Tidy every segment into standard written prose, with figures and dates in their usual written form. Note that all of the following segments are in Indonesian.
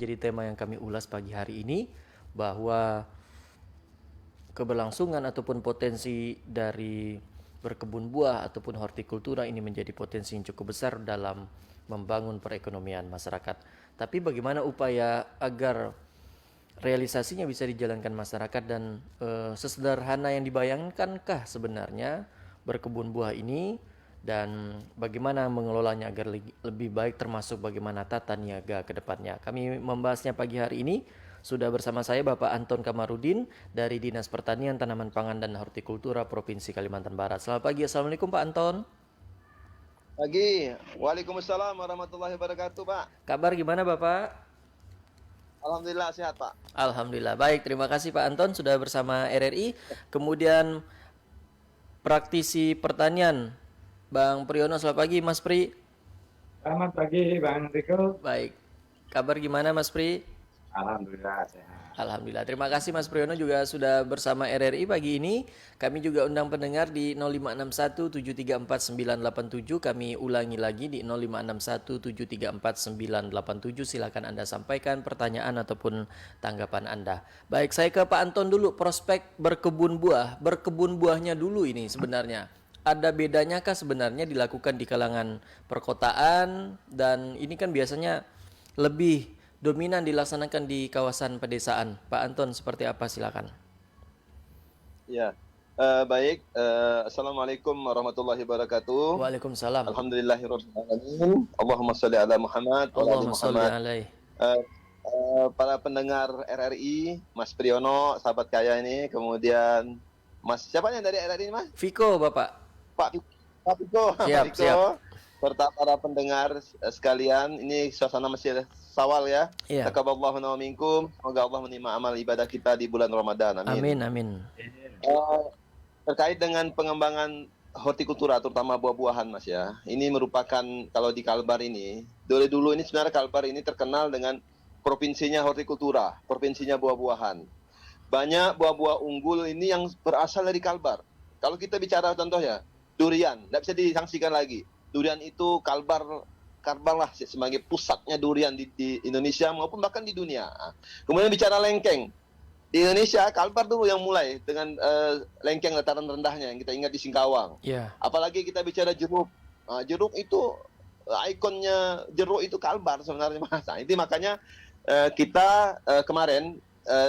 Jadi tema yang kami ulas pagi hari ini bahwa keberlangsungan ataupun potensi dari berkebun buah ataupun hortikultura ini menjadi potensi yang cukup besar dalam membangun perekonomian masyarakat. Tapi bagaimana upaya agar realisasinya bisa dijalankan masyarakat dan sesederhana yang dibayangkankah sebenarnya berkebun buah ini, dan bagaimana mengelolanya agar lebih baik, termasuk bagaimana tata niaga ke depannya. Kami membahasnya pagi hari ini. Sudah bersama saya Bapak Anton Kamarudin dari Dinas Pertanian, Tanaman Pangan dan Hortikultura Provinsi Kalimantan Barat. Selamat pagi, Assalamualaikum Pak Anton. Pagi, Waalaikumsalam warahmatullahi wabarakatuh, Pak. Kabar gimana Bapak? Alhamdulillah sehat, Pak. Alhamdulillah baik, terima kasih Pak Anton sudah bersama RRI. Kemudian praktisi pertanian Bang Priyono. Selamat pagi Mas Pri. Selamat pagi Bang Riko. Baik, kabar gimana Mas Pri? Alhamdulillah sehat. Alhamdulillah, terima kasih Mas Priyono juga sudah bersama RRI pagi ini. Kami juga undang pendengar di 0561734987. Kami ulangi lagi di 0561734987. Silakan Anda sampaikan pertanyaan ataupun tanggapan Anda. Baik, saya ke Pak Anton dulu. Prospek berkebun buah, berkebun buahnya dulu ini sebenarnya. Ada bedanya kah sebenarnya dilakukan di kalangan perkotaan, dan ini kan biasanya lebih dominan dilaksanakan di kawasan pedesaan. Pak Anton, seperti apa, silakan. Ya, baik. Assalamualaikum warahmatullahi wabarakatuh. Waalaikumsalam. Alhamdulillahirabbil alamin. Allahumma shalli ala Muhammad wa ala ali Allahumma sholli Muhammad. alaihi. Para pendengar RRI, Mas Priyono, sahabat kaya ini, kemudian Mas siapa yang dari RRI ini, Mas? Viko, Bapak. Pak Piko. Siap, Pak Piko. siap. Serta para pendengar sekalian, ini suasana masih Sawal ya. Iya. Taqabbalallahu minkum. Semoga Allah menerima amal ibadah kita di bulan Ramadan. Amin. Amin, amin. Terkait dengan pengembangan hortikultura terutama buah-buahan, Mas ya. Ini merupakan, kalau di Kalbar ini, dulu ini sebenarnya Kalbar ini terkenal dengan provinsinya hortikultura, provinsinya buah-buahan. Banyak buah-buah unggul ini yang berasal dari Kalbar. Kalau kita bicara contoh ya, durian, tidak bisa disangsikan lagi. Durian itu Kalbar lah sebagai pusatnya durian di Indonesia maupun bahkan di dunia. Kemudian bicara lengkeng, di Indonesia Kalbar dulu yang mulai dengan lengkeng dataran rendahnya yang kita ingat di Singkawang. Iya. Apalagi kita bicara jeruk, jeruk itu ikonnya jeruk itu Kalbar sebenarnya, Mas. Nah, itu makanya kita kemarin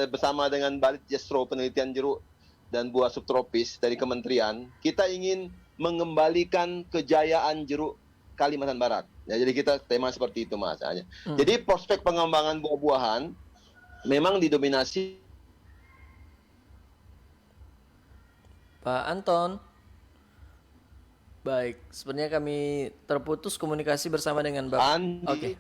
bersama dengan Balit Jestro Penelitian Jeruk dan Buah Subtropis dari Kementerian, kita ingin mengembalikan kejayaan jeruk Kalimantan Barat. Ya, jadi kita tema seperti itu, Mas. Jadi prospek pengembangan buah-buahan memang didominasi. Pak Anton. Baik, sebenarnya kami terputus komunikasi bersama dengan Bapak. Oke.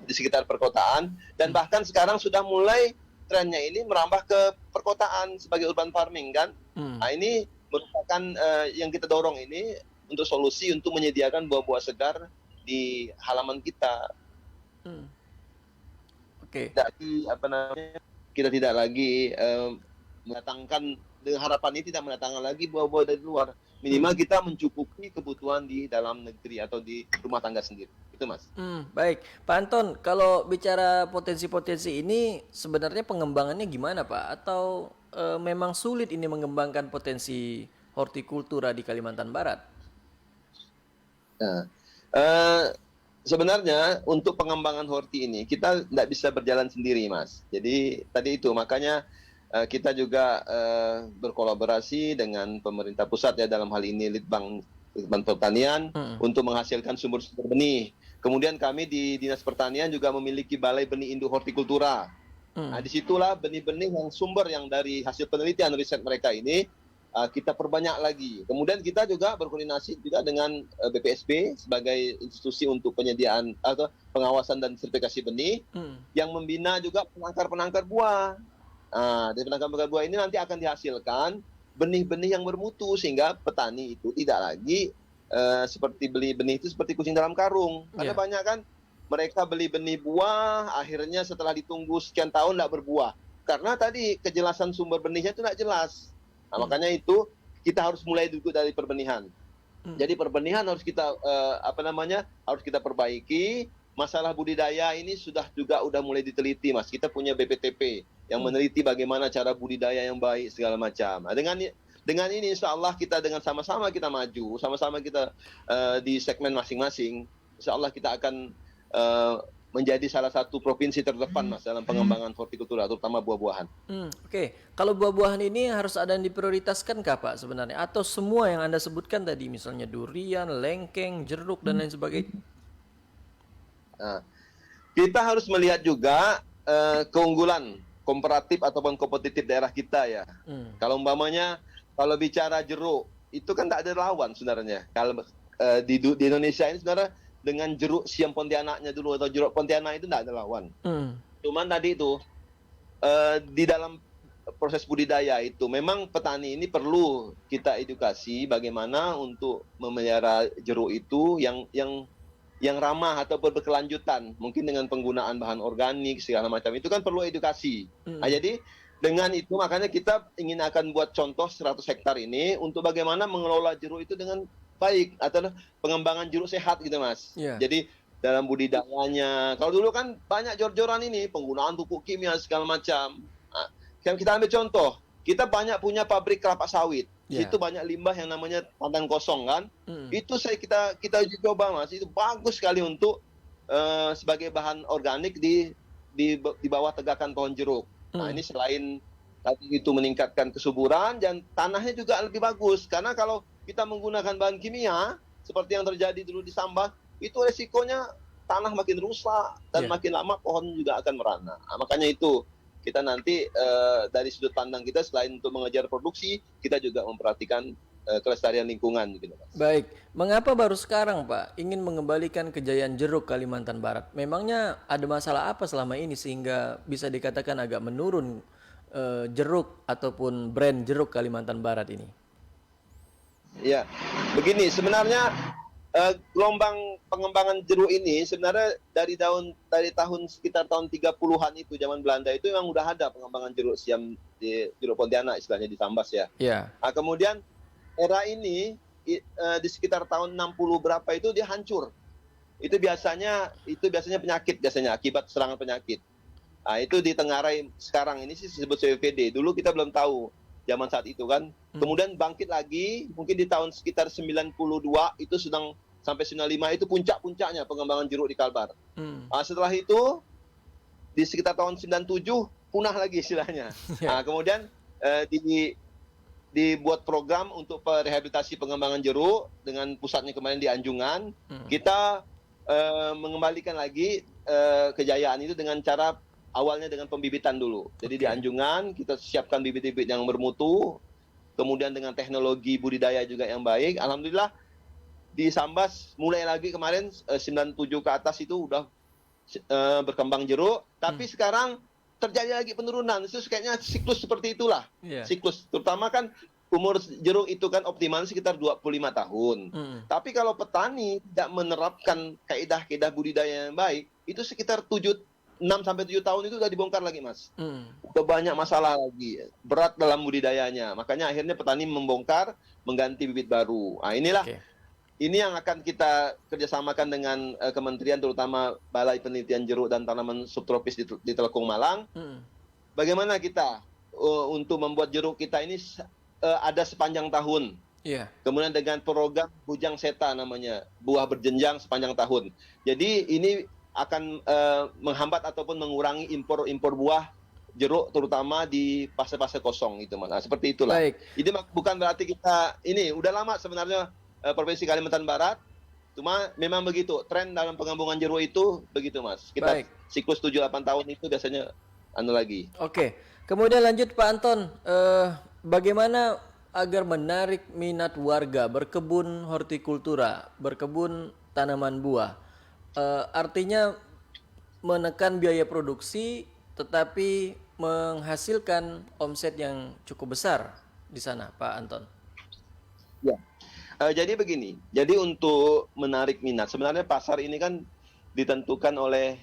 Di sekitar perkotaan, dan bahkan sekarang sudah mulai trennya ini merambah ke perkotaan sebagai urban farming kan. Nah, ini merupakan yang kita dorong ini untuk solusi untuk menyediakan buah-buah segar di halaman kita. Oke. Kita tidak lagi mendatangkan, dengan harapan ini tidak mendatangkan lagi buah-buah dari luar. Minimal kita mencukupi kebutuhan di dalam negeri atau di rumah tangga sendiri. Itu, Mas. Baik, Pak Anton, kalau bicara potensi-potensi ini sebenarnya pengembangannya gimana, Pak? Atau memang sulit ini mengembangkan potensi hortikultura di Kalimantan Barat? Nah, sebenarnya untuk pengembangan horti ini kita tidak bisa berjalan sendiri, Mas. Jadi tadi itu makanya kita juga berkolaborasi dengan pemerintah pusat ya, dalam hal ini Litbang Pertanian untuk menghasilkan sumber-sumber benih. Kemudian kami di Dinas Pertanian juga memiliki Balai Benih Induk Hortikultura. Nah, disitulah benih-benih yang sumber yang dari hasil penelitian riset mereka ini kita perbanyak lagi. Kemudian kita juga berkoordinasi juga dengan BPSB sebagai institusi untuk penyediaan atau pengawasan dan sertifikasi benih yang membina juga penangkar-penangkar buah. Dari penangkar-penangkar buah ini nanti akan dihasilkan benih-benih yang bermutu sehingga petani itu tidak lagi seperti beli benih itu seperti kucing dalam karung. Karena banyak kan mereka beli benih buah, akhirnya setelah ditunggu sekian tahun tidak berbuah. Karena tadi kejelasan sumber benihnya itu tidak jelas. Nah, makanya itu kita harus mulai dulu dari perbenihan. Jadi perbenihan harus kita harus kita perbaiki, masalah budidaya ini udah mulai diteliti, Mas. Kita punya BPTP yang meneliti bagaimana cara budidaya yang baik segala macam. Nah, dengan ini insya Allah kita dengan sama-sama kita maju, sama-sama kita di segmen masing-masing, insya Allah kita akan menjadi salah satu provinsi terdepan, Mas, dalam pengembangan hortikultura, terutama buah-buahan. Oke. Kalau buah-buahan ini harus ada yang diprioritaskan kah Pak sebenarnya? Atau semua yang Anda sebutkan tadi, misalnya durian, lengkeng, jeruk, dan lain sebagainya? Nah, kita harus melihat juga keunggulan komparatif ataupun kompetitif daerah kita ya. Kalau umpamanya, kalau bicara jeruk, itu kan tak ada lawan sebenarnya. Kalau di Indonesia ini sebenarnya dengan jeruk siam Pontianaknya dulu atau jeruk Pontianak itu tidak ada lawan. Cuman tadi itu di dalam proses budidaya itu memang petani ini perlu kita edukasi bagaimana untuk memelihara jeruk itu yang ramah ataupun berkelanjutan, mungkin dengan penggunaan bahan organik segala macam itu kan perlu edukasi. Nah, jadi dengan itu makanya kita akan buat contoh 100 hektar ini untuk bagaimana mengelola jeruk itu dengan baik atau pengembangan jeruk sehat gitu, Mas. Jadi dalam budidayanya, kalau dulu kan banyak jor-joran ini penggunaan pupuk kimia segala macam. Nah, kita ambil contoh, kita banyak punya pabrik kelapa sawit. Itu banyak limbah yang namanya tandan kosong kan. Itu kita uji coba, Mas. Itu bagus sekali untuk sebagai bahan organik di bawah tegakan pohon jeruk. Nah, ini selain tadi itu meningkatkan kesuburan dan tanahnya juga lebih bagus karena kalau kita menggunakan bahan kimia seperti yang terjadi dulu di Sambas, itu resikonya tanah makin rusak dan makin lama pohon juga akan merana. Nah, makanya itu kita nanti dari sudut pandang kita selain untuk mengejar produksi, kita juga memperhatikan kelestarian lingkungan gitu, Mas. Baik, mengapa baru sekarang Pak ingin mengembalikan kejayaan jeruk Kalimantan Barat? Memangnya ada masalah apa selama ini sehingga bisa dikatakan agak menurun jeruk ataupun brand jeruk Kalimantan Barat ini? Ya, begini sebenarnya gelombang pengembangan jeruk ini sebenarnya dari tahun sekitar tahun 30-an itu zaman Belanda itu memang udah ada pengembangan jeruk siam di jeruk Pontianak istilahnya di Sambas ya. Nah, kemudian era ini di sekitar tahun 60 berapa itu dia hancur. Itu biasanya penyakit akibat serangan penyakit. Nah, itu ditengarai sekarang ini sih disebut CWPD. Dulu kita belum tahu zaman saat itu kan. Kemudian bangkit lagi mungkin di tahun sekitar 92 itu sedang sampai 95 itu puncak-puncaknya pengembangan jeruk di Kalbar. Nah, setelah itu di sekitar tahun 97 punah lagi istilahnya. Nah, kemudian dibuat program untuk rehabilitasi pengembangan jeruk dengan pusatnya kemarin di Anjungan. Kita mengembalikan lagi kejayaan itu dengan cara awalnya dengan pembibitan dulu. Jadi di Anjungan kita siapkan bibit-bibit yang bermutu, kemudian dengan teknologi budidaya juga yang baik. Alhamdulillah di Sambas mulai lagi kemarin 97 ke atas itu udah berkembang jeruk, tapi sekarang terjadi lagi penurunan. Itu kayaknya siklus seperti itulah. Siklus terutama kan umur jeruk itu kan optimal sekitar 25 tahun. Tapi kalau petani tidak menerapkan kaidah-kaidah budidaya yang baik, itu sekitar 6 sampai 7 tahun itu udah dibongkar lagi, Mas. Udah banyak masalah lagi, berat dalam budidayanya. Makanya akhirnya petani membongkar, mengganti bibit baru. Nah, inilah ini yang akan kita kerjasamakan dengan kementerian, terutama Balai Penelitian Jeruk dan Tanaman Subtropis di Telukung Malang. Bagaimana kita untuk membuat jeruk kita ini ada sepanjang tahun. Kemudian dengan program Bujang Seta namanya, buah berjenjang sepanjang tahun. Jadi ini akan menghambat ataupun mengurangi impor buah jeruk terutama di fase-fase kosong itu, Mas. Nah, seperti itulah. Ini bukan berarti kita ini udah lama sebenarnya Provinsi Kalimantan Barat, cuma memang begitu tren dalam pengembangan jeruk itu begitu, Mas. Kita siklus 7-8 tahun itu biasanya lagi. Kemudian lanjut Pak Anton, bagaimana agar menarik minat warga berkebun hortikultura, berkebun tanaman buah? Artinya menekan biaya produksi tetapi menghasilkan omset yang cukup besar di sana, Pak Anton. Ya, jadi begini. Jadi untuk menarik minat, sebenarnya pasar ini kan ditentukan oleh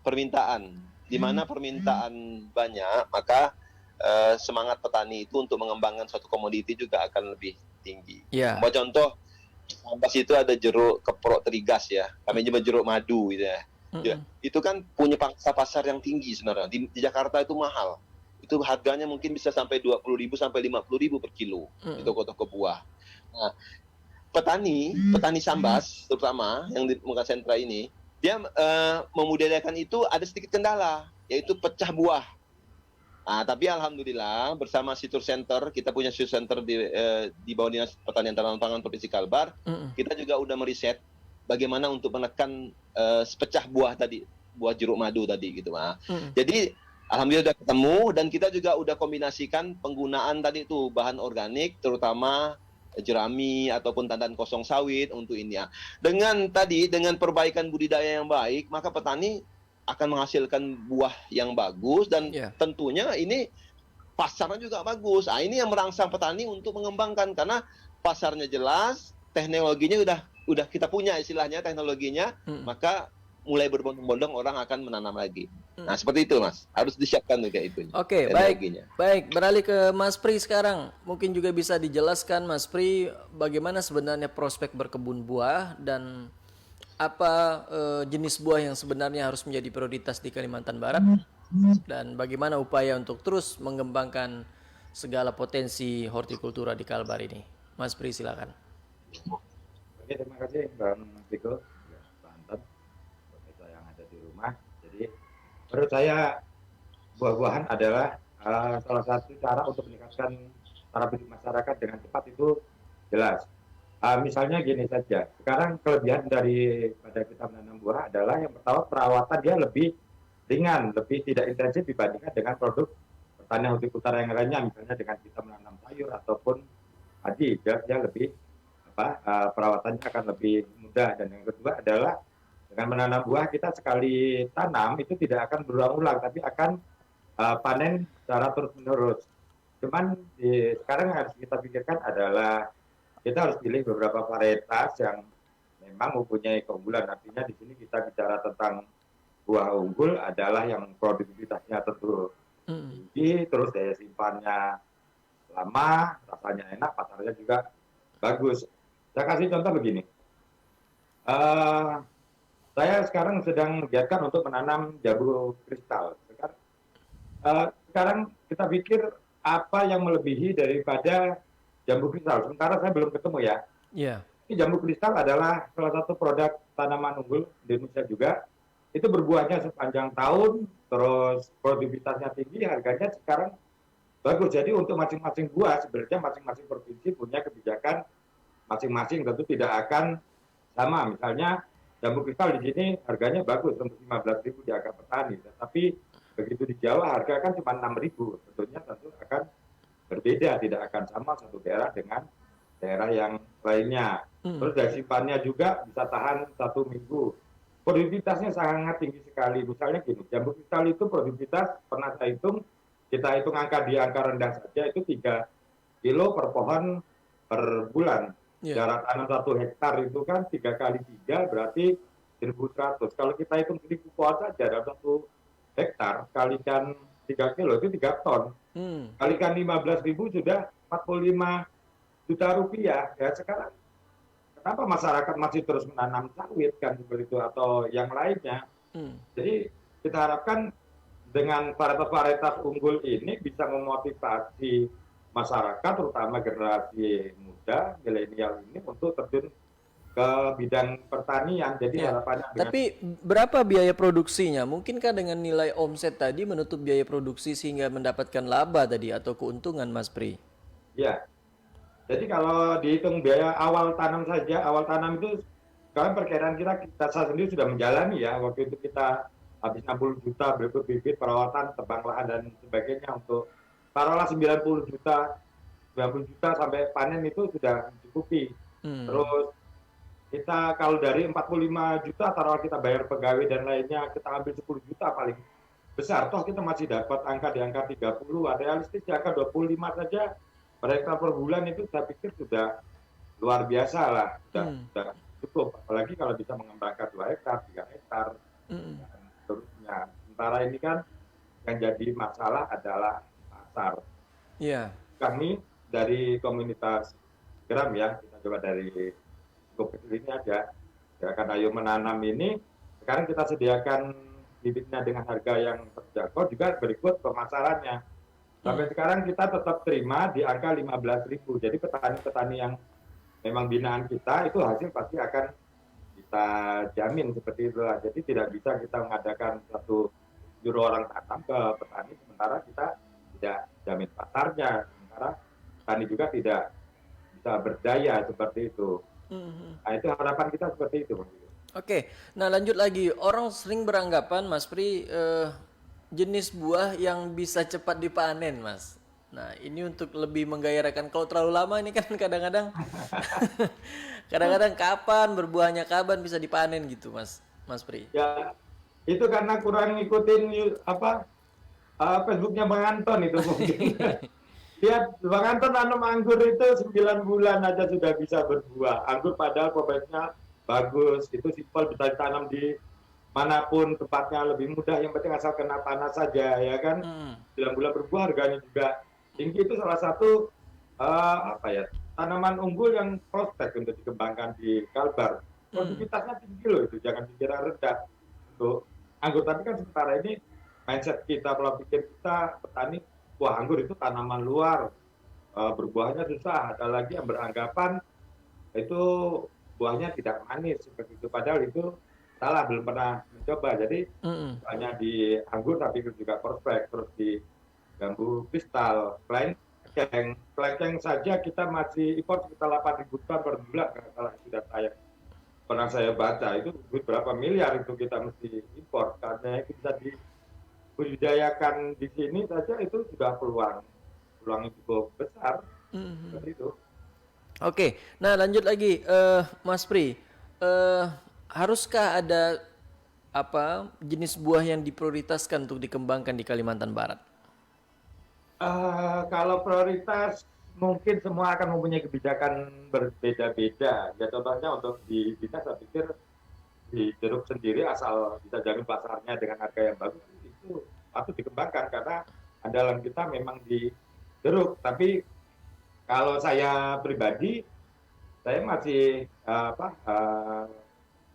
permintaan. Di mana permintaan banyak, maka semangat petani itu untuk mengembangkan suatu komoditi juga akan lebih tinggi. Contoh, Sambas itu ada jeruk keprok terigas ya. Kami nyebut jeruk madu gitu ya. Ya, itu kan punya pangsa pasar yang tinggi sebenarnya. Di Jakarta itu mahal. Itu harganya mungkin bisa sampai 20.000 sampai 50.000 per kilo di toko-toko buah. Nah, petani sambas terutama yang di muka sentra ini, dia memudayakan itu ada sedikit kendala, yaitu pecah buah. Nah, tapi alhamdulillah bersama Situr Center, kita punya Situr Center di bawah Dinas Pertanian Tanaman Pangan Provinsi Kalbar, kita juga udah meriset bagaimana untuk menekan pecah buah tadi, buah jeruk madu tadi gitu. Nah, jadi alhamdulillah udah ketemu, dan kita juga udah kombinasikan penggunaan tadi itu bahan organik, terutama jerami ataupun tandan kosong sawit untuk ini ya. Dengan perbaikan budidaya yang baik, maka petani akan menghasilkan buah yang bagus, dan tentunya ini pasarnya juga bagus. Nah, ini yang merangsang petani untuk mengembangkan, karena pasarnya jelas, teknologinya udah kita punya istilahnya teknologinya, maka mulai berbondong-bondong orang akan menanam lagi. Nah, seperti itu Mas. Harus disiapkan juga itu. Oke, baik. Beralih ke Mas Pri sekarang. Mungkin juga bisa dijelaskan Mas Pri bagaimana sebenarnya prospek berkebun buah, dan apa jenis buah yang sebenarnya harus menjadi prioritas di Kalimantan Barat, dan bagaimana upaya untuk terus mengembangkan segala potensi hortikultura di Kalbar ini. Mas Pri, silakan. Oke, terima kasih Bang Riko, Pak Anton, pemirsa yang ada di rumah. Jadi menurut saya buah-buahan adalah salah satu cara untuk meningkatkan taraf hidup masyarakat dengan cepat, itu jelas. Misalnya gini saja, sekarang kelebihan daripada kita menanam buah adalah yang pertama, perawatan dia lebih ringan, lebih tidak intensif dibandingkan dengan produk pertanian hortikultura yang lainnya. Misalnya dengan kita menanam sayur ataupun padi, dia lebih perawatannya akan lebih mudah. Dan yang kedua adalah dengan menanam buah, kita sekali tanam itu tidak akan berulang-ulang, tapi akan panen secara terus-menerus. Cuman sekarang yang harus kita pikirkan adalah kita harus pilih beberapa varietas yang memang mempunyai keunggulan. Artinya di sini kita bicara tentang buah unggul adalah yang produktivitasnya tentu tinggi, terus daya simpannya lama, rasanya enak, pasarnya juga bagus. Saya kasih contoh begini. Saya sekarang sedang menggiatkan untuk menanam jambu kristal. Sekarang kita pikir apa yang melebihi daripada jambu kristal. Sementara saya belum ketemu ya. Ini jambu kristal adalah salah satu produk tanaman unggul di Indonesia juga. Itu berbuahnya sepanjang tahun, terus produktivitasnya tinggi, harganya sekarang bagus. Jadi untuk masing-masing buah, sebenarnya masing-masing provinsi punya kebijakan masing-masing, tentu tidak akan sama. Misalnya jambu kristal di sini harganya bagus, untuk 15.000 di angka petani. Tapi begitu di Jawa harga kan cuma 6.000. Tentunya tentu akan berbeda, tidak akan sama satu daerah dengan daerah yang lainnya. Terus daya simpannya juga bisa tahan 1 minggu. Produktivitasnya sangat tinggi sekali. Misalnya gini, jambu kristal itu produktivitas pernah saya hitung, kita hitung angka di angka rendah saja itu 3 kilo per pohon per bulan. Jarak tanam 1 hektar itu kan 3 kali 3 berarti 1.100. Kalau kita hitung 1.000 pohon saja dalam 1 hektar, kalikan 3 kilo itu 3 ton. Kalikan 15.000 sudah 45 juta rupiah. Ya sekarang kenapa masyarakat masih terus menanam sawit kan seperti itu atau yang lainnya? Jadi kita harapkan dengan varietas-varietas unggul ini bisa memotivasi masyarakat, terutama generasi muda, milenial ini untuk terjun ke bidang pertanian. Jadi harapannya dengan... Tapi berapa biaya produksinya? Mungkinkah dengan nilai omset tadi menutup biaya produksi sehingga mendapatkan laba tadi atau keuntungan, Mas Pri? Ya. Jadi kalau dihitung biaya awal tanam saja, awal tanam itu sekarang perkiraan saya sendiri sudah menjalani ya. Waktu itu kita habis 60 juta berikut bibit, perawatan, tebang lahan dan sebagainya untuk taruhlah 90 juta sampai panen itu sudah mencukupi. Terus kita kalau dari 45 juta taruhlah kita bayar pegawai dan lainnya, kita ambil 10 juta paling besar, toh kita masih dapat angka di angka 30, realistis di angka 25 saja per hektar per bulan, itu saya pikir sudah luar biasa lah, sudah cukup. Apalagi kalau bisa mengembangkan 2 hektar, 3 hektar, dan seterusnya. Sementara ini kan yang jadi masalah adalah pasar. Kami dari komunitas Gram ya, kita coba dari cukup kecil ini aja. Gerakan Ayo Menanam ini sekarang kita sediakan bibitnya dengan harga yang terjangkau, juga berikut pemasarannya. Sampai sekarang kita tetap terima di angka 15.000. Jadi petani-petani yang memang binaan kita itu hasil pasti akan kita jamin seperti itu. Jadi tidak bisa kita mengadakan satu juru orang tanam ke petani sementara kita tidak jamin pasarnya, sementara petani juga tidak bisa berdaya seperti itu. Nah, itu harapan kita seperti itu. Oke, nah lanjut lagi. Orang sering beranggapan, Mas Pri, jenis buah yang bisa cepat dipanen, Mas. Nah, ini untuk lebih menggairahkan. Kalau terlalu lama ini kan kadang-kadang kadang-kadang kapan berbuahnya, kapan bisa dipanen gitu, Mas Pri. Ya, itu karena kurang ngikutin Facebooknya Bang Anton itu mungkin. Lihat Bang Anton nanam anggur itu 9 bulan aja sudah bisa berbuah. Anggur padahal prosesnya bagus, itu simpel, bisa ditanam di manapun tempatnya, lebih mudah, yang penting asal kena panas saja, ya kan. 9 bulan berbuah, harganya juga tinggi. Itu salah satu tanaman unggul yang prospek untuk dikembangkan di Kalbar. Produktivitasnya tinggi loh, itu jangan dikira rendah untuk anggur. Tapi kan sementara ini mindset kita, pola pikir kita petani, wah anggur itu tanaman luar, berbuahnya susah. Ada lagi yang beranggapan itu buahnya tidak manis seperti itu, padahal itu salah, belum pernah mencoba. Jadi hanya di anggur tapi juga prospek. Terus di jambu kristal, kelengkeng saja kita masih impor sekitar 8.000 ton per bulan kalau sudah pernah saya baca. Itu berapa miliar itu kita mesti impor, karena itu bisa dibudidayakan di sini saja itu sudah peluang yang cukup besar. Seperti itu. Oke, nah lanjut lagi, Mas Pri, haruskah ada jenis buah yang diprioritaskan untuk dikembangkan di Kalimantan Barat? Kalau prioritas mungkin semua akan mempunyai kebijakan berbeda-beda. Ya contohnya untuk di kita, saya pikir di jeruk sendiri asal bisa jamin pasarnya dengan harga yang bagus itu patut dikembangkan karena andalan kita memang di jeruk. Tapi kalau saya pribadi, saya masih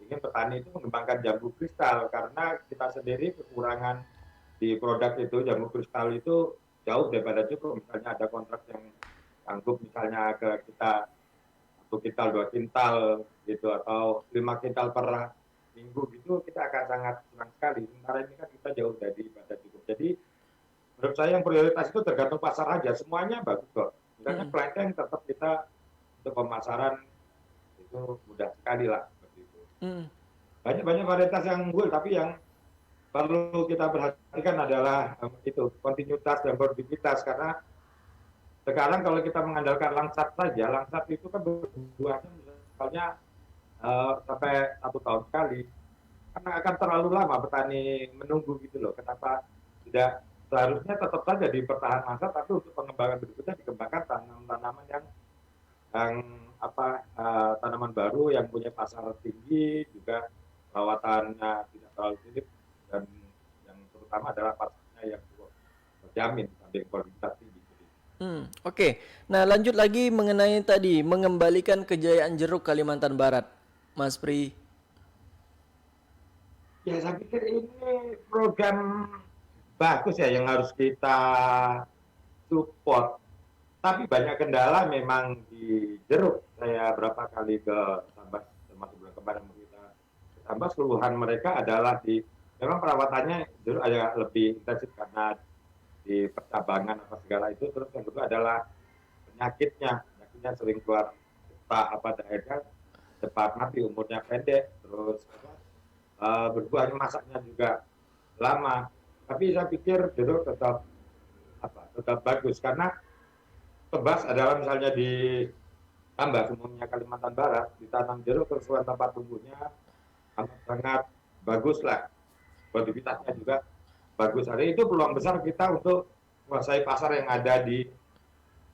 ingin petani itu mengembangkan jambu kristal karena kita sendiri kekurangan di produk itu. Jambu kristal itu jauh daripada cukup. Misalnya ada kontrak yang sanggup misalnya ke kita 1 kintal, 2 kintal gitu, atau 5 kintal per minggu gitu, kita akan sangat senang sekali. Sementara ini kan kita jauh daripada cukup. Jadi menurut saya yang prioritas itu tergantung pasar aja. Semuanya bagus kok. Misalnya kelengkeng tetap kita untuk pemasaran itu mudah sekali lah seperti itu. Banyak varietas yang unggul, tapi yang perlu kita perhatikan adalah itu kontinuitas dan produktivitas, karena sekarang kalau kita mengandalkan langsat saja, langsat itu kan berbuahnya misalnya sampai 1 tahun sekali, karena akan terlalu lama petani menunggu gitu loh. Kenapa tidak seharusnya tetap saja dipertahankan langsat, tapi untuk pengembangan berikutnya dikembangkan tanaman-tanaman yang tanaman baru yang punya pasar tinggi, juga perawatannya tidak terlalu sulit, dan yang terutama adalah pasarnya yang cukup terjamin sampai kualitas tinggi. Oke. Nah lanjut lagi mengenai tadi mengembalikan kejayaan jeruk Kalimantan Barat, Mas Pri. Ya saya pikir ini program bagus ya yang harus kita support. Tapi banyak kendala memang di jeruk. Saya berapa kali ke Sambas, termasuk bulan kemarin kita ke Sambas, keluhan mereka adalah memang perawatannya jeruk agak lebih intensif karena di percabangan apa segala itu. Terus yang kedua adalah penyakitnya sering keluar daerah cepat mati, umurnya pendek, terus berbuahnya masaknya juga lama. Tapi saya pikir jeruk tetap bagus karena Tebas adalah misalnya di Tambas, umumnya Kalimantan Barat, ditanam jeruk, kerusuhan tempat tumbuhnya sangat bagus lah, produktivitasnya juga bagus. Hari itu peluang besar kita untuk menguasai pasar yang ada di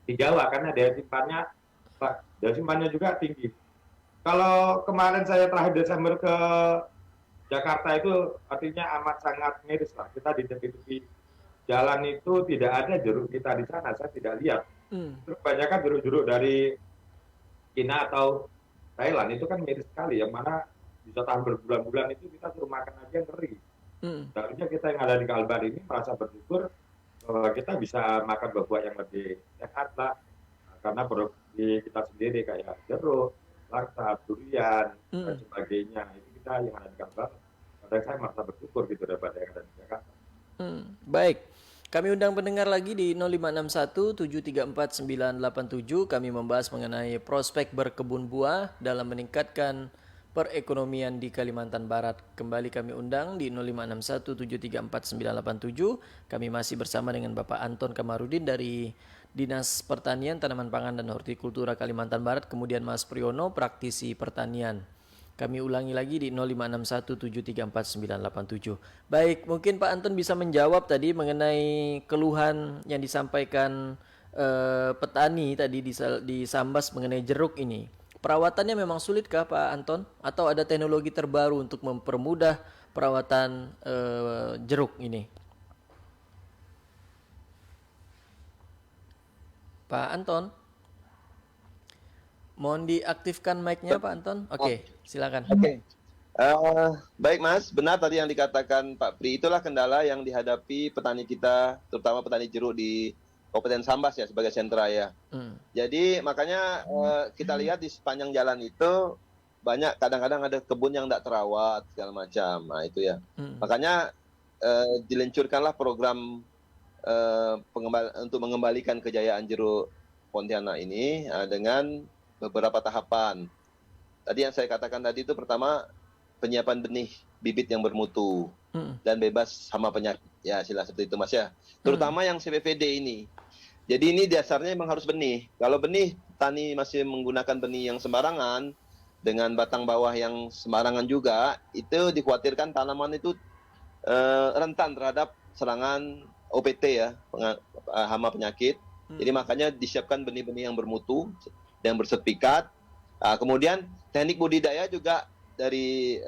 Jawa karena daya simpannya juga tinggi. Kalau kemarin saya terakhir Desember ke Jakarta itu artinya amat sangat miris lah. Kita di tepi-tepi jalan itu tidak ada jeruk kita di sana, saya tidak lihat. Terus kebanyakan jeruk-jeruk dari Cina atau Thailand itu kan miris sekali, yang mana bisa tahan berbulan-bulan itu kita suruh makan aja ngeri. Seharusnya kita yang ada di Kalbar ini merasa bersyukur bahwa kita bisa makan buah-buah yang lebih sehat lah, karena produksi kita sendiri kayak jeruk, laksa, durian, dan sebagainya. Itu kita yang ada di Kalbar, kadang saya merasa bersyukur gitu daripada yang ada di Jakarta. Baik, kami undang pendengar lagi di 0561 734 987. Kami membahas mengenai prospek berkebun buah dalam meningkatkan perekonomian di Kalimantan Barat. Kembali kami undang di 0561 734 987. Kami masih bersama dengan Bapak Anton Kamarudin dari Dinas Pertanian, Tanaman Pangan dan Hortikultura Kalimantan Barat, kemudian Mas Priyono, praktisi pertanian. Kami ulangi lagi di 0561 734 987. Baik, mungkin Pak Anton bisa menjawab tadi mengenai keluhan yang disampaikan petani tadi di Sambas mengenai jeruk ini. Perawatannya memang sulitkah Pak Anton? Atau ada teknologi terbaru untuk mempermudah perawatan jeruk ini? Pak Anton? Mohon diaktifkan mic-nya Pak Anton. Oke, silakan. Oke. Baik Mas, benar tadi yang dikatakan Pak Pri, itulah kendala yang dihadapi petani kita, terutama petani jeruk di Kabupaten Sambas ya, sebagai sentra ya. Jadi makanya kita lihat di sepanjang jalan itu banyak kadang-kadang ada kebun yang tidak terawat segala macam. Nah itu ya. Makanya diluncurkanlah program untuk mengembalikan kejayaan jeruk Pontianak ini dengan beberapa tahapan. Tadi yang saya katakan tadi itu pertama penyiapan benih bibit yang bermutu dan bebas hama penyakit. Ya, istilah seperti itu Mas ya. Terutama yang CPVD ini. Jadi ini dasarnya memang harus benih. Kalau benih tani masih menggunakan benih yang sembarangan dengan batang bawah yang sembarangan juga, itu dikhawatirkan tanaman itu rentan terhadap serangan OPT ya, hama penyakit. Jadi makanya disiapkan benih-benih yang bermutu, yang bersertifikat. Kemudian teknik budidaya juga dari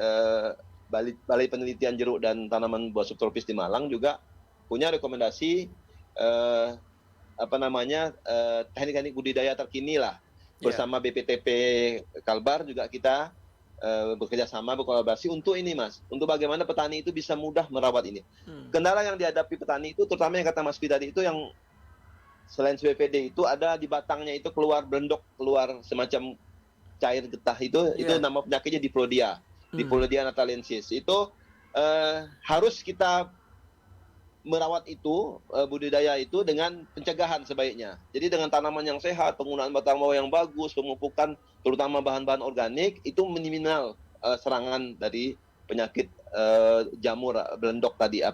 Balai Penelitian Jeruk dan Tanaman Buah Subtropis di Malang juga punya rekomendasi teknik-teknik budidaya terkini lah. Bersama BPTP Kalbar juga kita bekerja sama, berkolaborasi untuk ini Mas, untuk bagaimana petani itu bisa mudah merawat ini. Kendala yang dihadapi petani itu terutama yang kata Mas Pi tadi itu yang selain CPVD itu ada di batangnya itu keluar blendok, keluar semacam cair getah itu nama penyakitnya Diplodia natalensis. Itu harus kita merawat itu, budidaya itu dengan pencegahan sebaiknya. Jadi dengan tanaman yang sehat, penggunaan batang bawah yang bagus, pemupukan terutama bahan-bahan organik itu minimal serangan dari penyakit jamur blendok tadi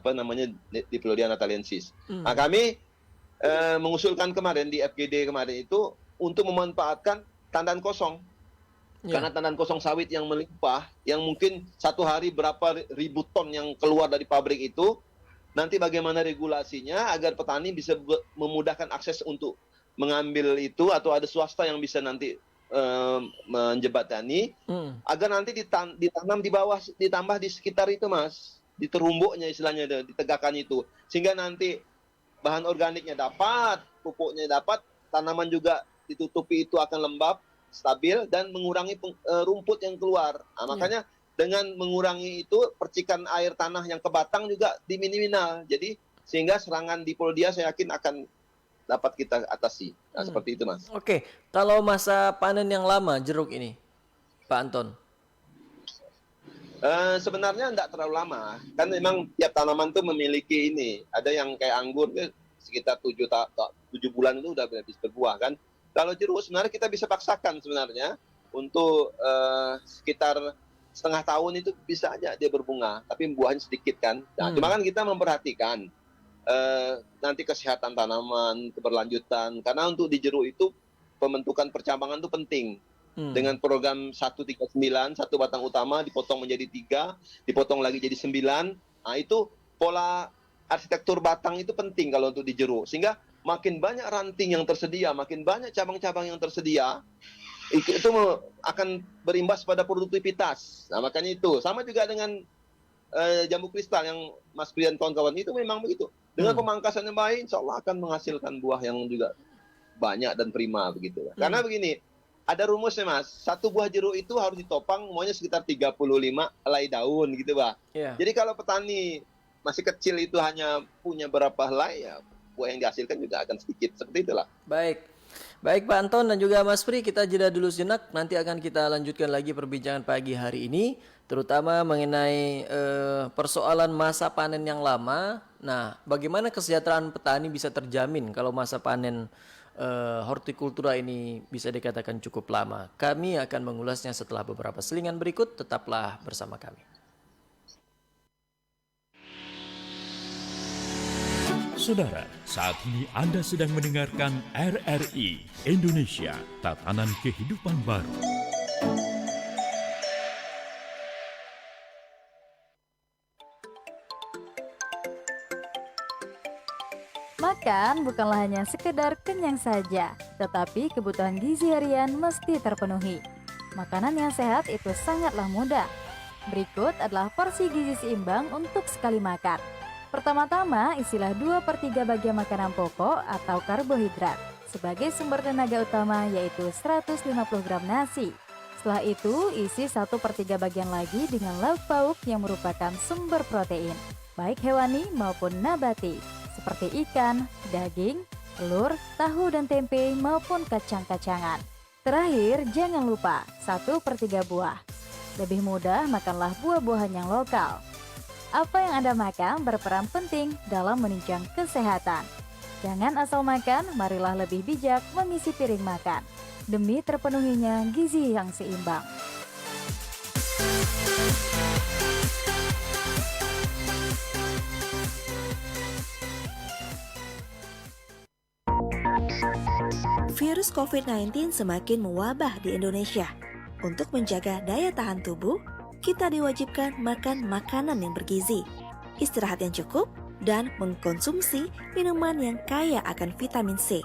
Diplodia natalensis. Nah, kami mengusulkan kemarin di FGD kemarin itu untuk memanfaatkan tandan kosong. Karena tandan kosong sawit yang melimpah, yang mungkin satu hari berapa ribu ton yang keluar dari pabrik itu, nanti bagaimana regulasinya agar petani bisa memudahkan akses untuk mengambil itu, atau ada swasta yang bisa nanti menjembatani, agar nanti ditanam di bawah, ditambah di sekitar itu Mas, di terumbuknya istilahnya, ditegakkan itu, sehingga nanti bahan organiknya dapat, pupuknya dapat, tanaman juga ditutupi itu akan lembab, stabil, dan mengurangi rumput yang keluar. Nah, makanya dengan mengurangi itu, percikan air tanah yang ke batang juga diminimal. Jadi sehingga serangan Diplodia saya yakin akan dapat kita atasi. Nah, seperti itu Mas. Oke, kalau masa panen yang lama jeruk ini, Pak Anton? Sebenarnya tidak terlalu lama, kan memang tiap tanaman tuh memiliki ini. Ada yang kayak anggur sekitar 7 bulan itu udah habis berbuah kan. Kalau jeruk sebenarnya kita bisa paksakan sebenarnya untuk sekitar setengah tahun itu bisa aja dia berbunga, tapi buahnya sedikit kan. Nah, cuma kan kita memperhatikan nanti kesehatan tanaman, keberlanjutan. Karena untuk di jeruk itu pembentukan percabangan itu penting. Dengan program 139, satu batang utama dipotong menjadi 3, dipotong lagi jadi 9. Nah, itu pola arsitektur batang itu penting kalau untuk di jeruk. Sehingga makin banyak ranting yang tersedia, makin banyak cabang-cabang yang tersedia, itu akan berimbas pada produktivitas. Nah, makanya itu. Sama juga dengan jambu kristal yang Mas Priyan kawan-kawan itu memang begitu. Dengan pemangkasan yang baik, insya Allah akan menghasilkan buah yang juga banyak dan prima begitu. Karena begini, ada rumusnya Mas. Satu buah jeruk itu harus ditopang semuanya sekitar 35 helai daun gitu, Pak. Yeah. Jadi kalau petani masih kecil itu hanya punya berapa helai, ya buah yang dihasilkan juga akan sedikit. Seperti itulah. Baik Pak Anton dan juga Mas Pri, kita jeda dulu sejenak. Nanti akan kita lanjutkan lagi perbincangan pagi hari ini, terutama mengenai persoalan masa panen yang lama. Nah, bagaimana kesejahteraan petani bisa terjamin kalau masa panen hortikultura ini bisa dikatakan cukup lama? Kami akan mengulasnya setelah beberapa selingan berikut. Tetaplah bersama kami. Saudara, saat ini Anda sedang mendengarkan RRI Indonesia, Tatanan Kehidupan Baru. Makan bukanlah hanya sekedar kenyang saja, tetapi kebutuhan gizi harian mesti terpenuhi. Makanan yang sehat itu sangatlah mudah. Berikut adalah porsi gizi seimbang untuk sekali makan. Pertama-tama, isilah 2/3 bagian makanan pokok atau karbohidrat. Sebagai sumber tenaga utama yaitu 150 gram nasi. Setelah itu, isi 1/3 bagian lagi dengan lauk pauk yang merupakan sumber protein, baik hewani maupun nabati, seperti ikan, daging, telur, tahu dan tempe maupun kacang-kacangan. Terakhir, jangan lupa 1/3 buah. Lebih mudah, makanlah buah-buahan yang lokal. Apa yang Anda makan berperan penting dalam menunjang kesehatan. Jangan asal makan, marilah lebih bijak mengisi piring makan, demi terpenuhinya gizi yang seimbang. Virus COVID-19 semakin mewabah di Indonesia. Untuk menjaga daya tahan tubuh, kita diwajibkan makan makanan yang bergizi, istirahat yang cukup, dan mengkonsumsi minuman yang kaya akan vitamin C.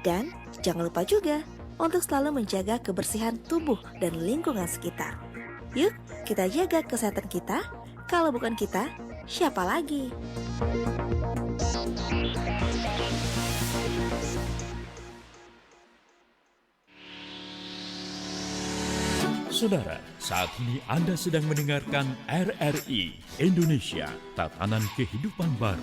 Dan jangan lupa juga untuk selalu menjaga kebersihan tubuh dan lingkungan sekitar. Yuk, kita jaga kesehatan kita. Kalau bukan kita, siapa lagi? Saudara, saat ini Anda sedang mendengarkan RRI Indonesia, Tatanan Kehidupan Baru.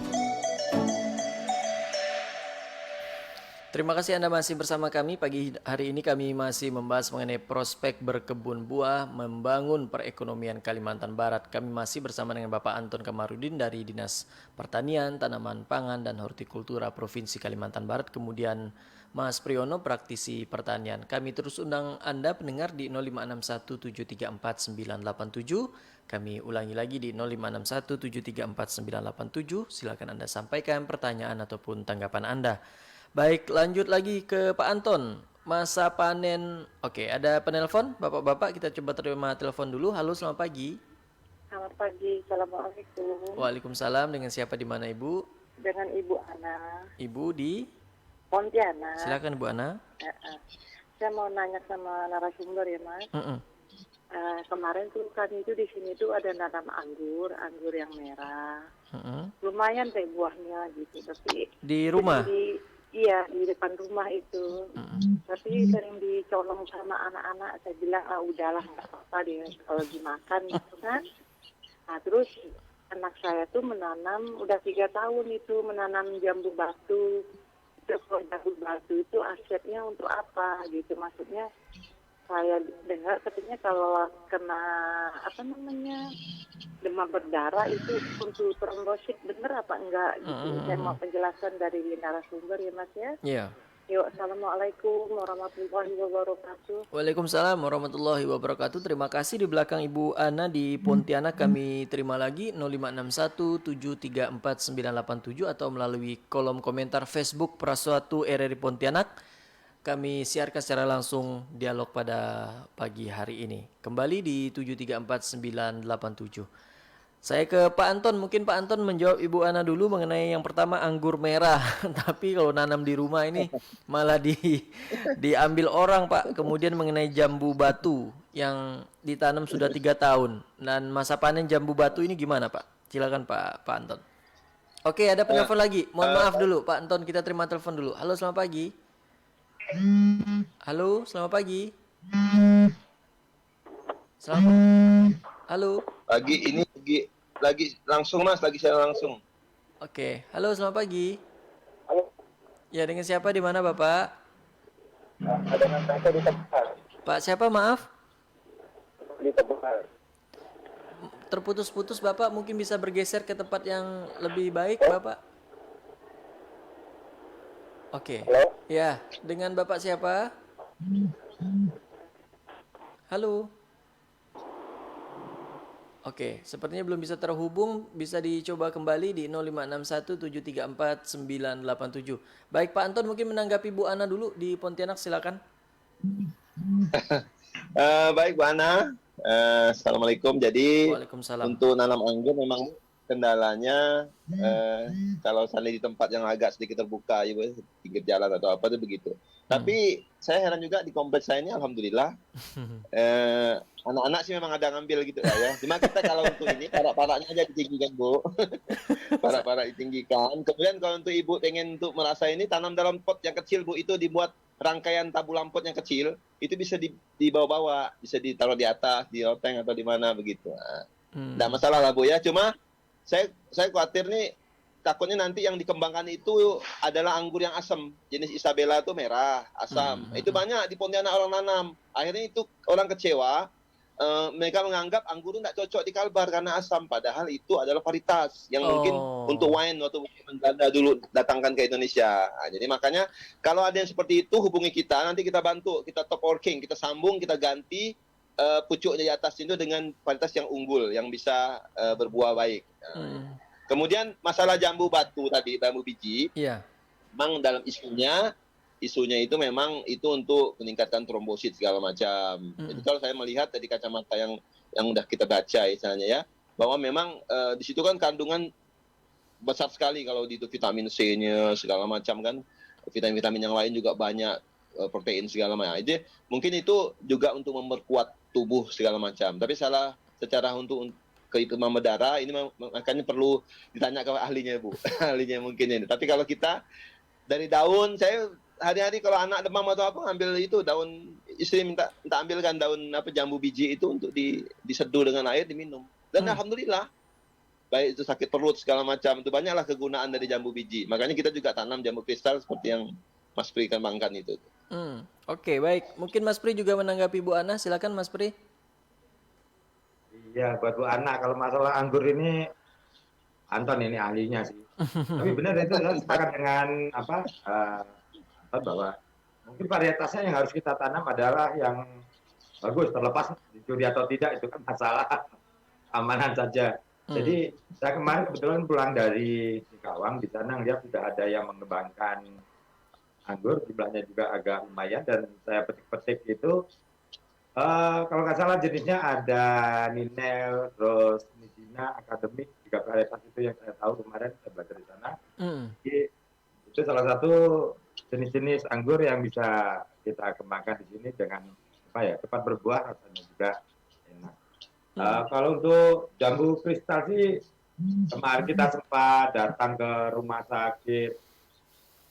Terima kasih Anda masih bersama kami. Pagi hari ini kami masih membahas mengenai prospek berkebun buah membangun perekonomian Kalimantan Barat. Kami masih bersama dengan Bapak Anton Kamarudin dari Dinas Pertanian, Tanaman Pangan, dan Hortikultura Provinsi Kalimantan Barat. Kemudian Mas Priyono, praktisi pertanian. Kami terus undang Anda pendengar di 0561734987. Kami ulangi lagi di 0561734987. Silakan Anda sampaikan pertanyaan ataupun tanggapan Anda. Baik, lanjut lagi ke Pak Anton. Masa panen. Oke, ada penelpon. Bapak-bapak, kita coba terima telepon dulu. Halo, selamat pagi. Selamat pagi. Assalamualaikum. Waalaikumsalam. Dengan siapa, di mana Ibu? Dengan Ibu Ana. Ibu di Pontianak. Silakan Bu Ana. Saya mau nanya sama narasumber ya, Mas. Kemarin tuh kami itu di sini tuh ada nanam anggur yang merah. Lumayan deh buahnya gitu, tapi di rumah. Iya, di depan rumah itu. Tapi sering dicolong sama anak-anak. Saya bilang, udahlah nggak apa-apa deh kalau dimakan gitu kan. Nah, terus anak saya tuh menanam, udah 3 tahun itu menanam jambu batu. Kalau jambu batu itu asetnya untuk apa gitu, maksudnya saya dengar katanya kalau kena demam berdarah itu untuk trombosit, bener apa enggak gitu. Saya mau penjelasan dari narasumber ya Mas ya. Iya. Yuk, assalamualaikum warahmatullahi wabarakatuh. Waalaikumsalam warahmatullahi wabarakatuh. Terima kasih. Di belakang Ibu Ana di Pontianak kami terima lagi 0561734987 atau melalui kolom komentar Facebook Prasuatu RRI Pontianak. Kami siarkan secara langsung dialog pada pagi hari ini. Kembali di 7349987. Saya ke Pak Anton, mungkin Pak Anton menjawab Ibu Ana dulu mengenai yang pertama anggur merah. Tapi kalau nanam di rumah ini malah diambil orang Pak. Kemudian mengenai jambu batu yang ditanam sudah 3 tahun. Dan masa panen jambu batu ini gimana Pak? Silakan Pak Anton. Oke, ada penelpon lagi. Mohon maaf dulu Pak Anton, kita terima telepon dulu. Halo, selamat pagi. Halo, selamat pagi. Selamat. Halo. Lagi langsung Mas, lagi saya langsung. Oke, halo selamat pagi. Halo. Ya, dengan siapa di mana Bapak? Dengan saya di Tegal. Pak siapa maaf? Di Tegal. Terputus-putus Bapak, mungkin bisa bergeser ke tempat yang lebih baik Bapak. Oke. Halo. Ya, dengan Bapak siapa? Halo. Oke, sepertinya belum bisa terhubung, bisa dicoba kembali di 0561734987. Baik Pak Anton, mungkin menanggapi Bu Ana dulu di Pontianak, silakan. Baik Bu Ana, Assalamualaikum. Jadi Waalaikumsalam. untuk nanam anggur memang kendalanya kalau sana di tempat yang agak sedikit terbuka, pinggir jalan atau apa itu begitu. Tapi saya heran juga di kompleks saya ini, alhamdulillah anak-anak sih memang ada ngambil gitu ya. Cuma kita kalau untuk ini parak-paraknya aja ditinggikan Bu, parak-parak ditinggikan. Kemudian kalau untuk ibu pengen untuk merasa ini, tanam dalam pot yang kecil Bu, itu dibuat rangkaian tabu lampot yang kecil, itu bisa dibawa-bawa, bisa ditaruh di atas, di loteng atau di mana begitu. Nggak masalah lah Bu ya. Cuma saya khawatir nih, takutnya nanti yang dikembangkan itu adalah anggur yang asam. Jenis Isabella itu merah, asam. Itu banyak di Pontianak orang nanam. Akhirnya itu orang kecewa. Mereka menganggap anggur itu tidak cocok di Kalbar karena asam. Padahal itu adalah varietas yang mungkin untuk wine atau mengganda dulu datangkan ke Indonesia. Nah, jadi makanya kalau ada yang seperti itu, hubungi kita. Nanti kita bantu. Kita top working. Kita sambung, kita ganti pucuknya di atas itu dengan varietas yang unggul, yang bisa berbuah baik. Kemudian masalah jambu batu tadi, jambu biji, memang dalam isunya itu memang itu untuk meningkatkan trombosit segala macam. Jadi kalau saya melihat dari kacamata yang udah kita baca misalnya ya, bahwa memang di situ kan kandungan besar sekali kalau di itu vitamin C-nya segala macam kan, vitamin-vitamin yang lain juga banyak, protein segala macam. Jadi mungkin itu juga untuk memperkuat tubuh segala macam. Tapi secara untuk demam berdarah ini makanya perlu ditanya ke ahlinya Bu, ahlinya mungkin ini. Tapi kalau kita dari daun, saya hari-hari kalau anak demam atau apa ambil itu daun, istri minta ambilkan daun jambu biji itu untuk diseduh dengan air diminum. Dan alhamdulillah baik itu sakit perut segala macam itu banyaklah kegunaan dari jambu biji. Makanya kita juga tanam jambu kristal seperti yang Mas Pri kembangkan itu. Oke, baik. Mungkin Mas Pri juga menanggapi Bu Ana, silakan Mas Pri. Iya, buat Bu Ana, kalau masalah anggur ini, Anton ini ahlinya sih. Tapi benar itu, saya sepakat dengan Anton bahwa mungkin varietasnya yang harus kita tanam adalah yang bagus, terlepas dicuri atau tidak, itu kan masalah keamanan saja. Jadi saya kemarin kebetulan pulang dari Singkawang, di sana ngeliat sudah ada yang mengembangkan anggur, jumlahnya juga agak lumayan, dan saya petik-petik itu, kalau nggak salah jenisnya ada Ninel, terus Nizina, Akademik, juga varietas itu yang saya tahu kemarin saya belajar di sana. Jadi, itu salah satu jenis-jenis anggur yang bisa kita kembangkan di sini dengan cepat berbuah, rasanya juga enak. Kalau untuk jambu kristal sih, kemarin kita sempat datang ke rumah sakit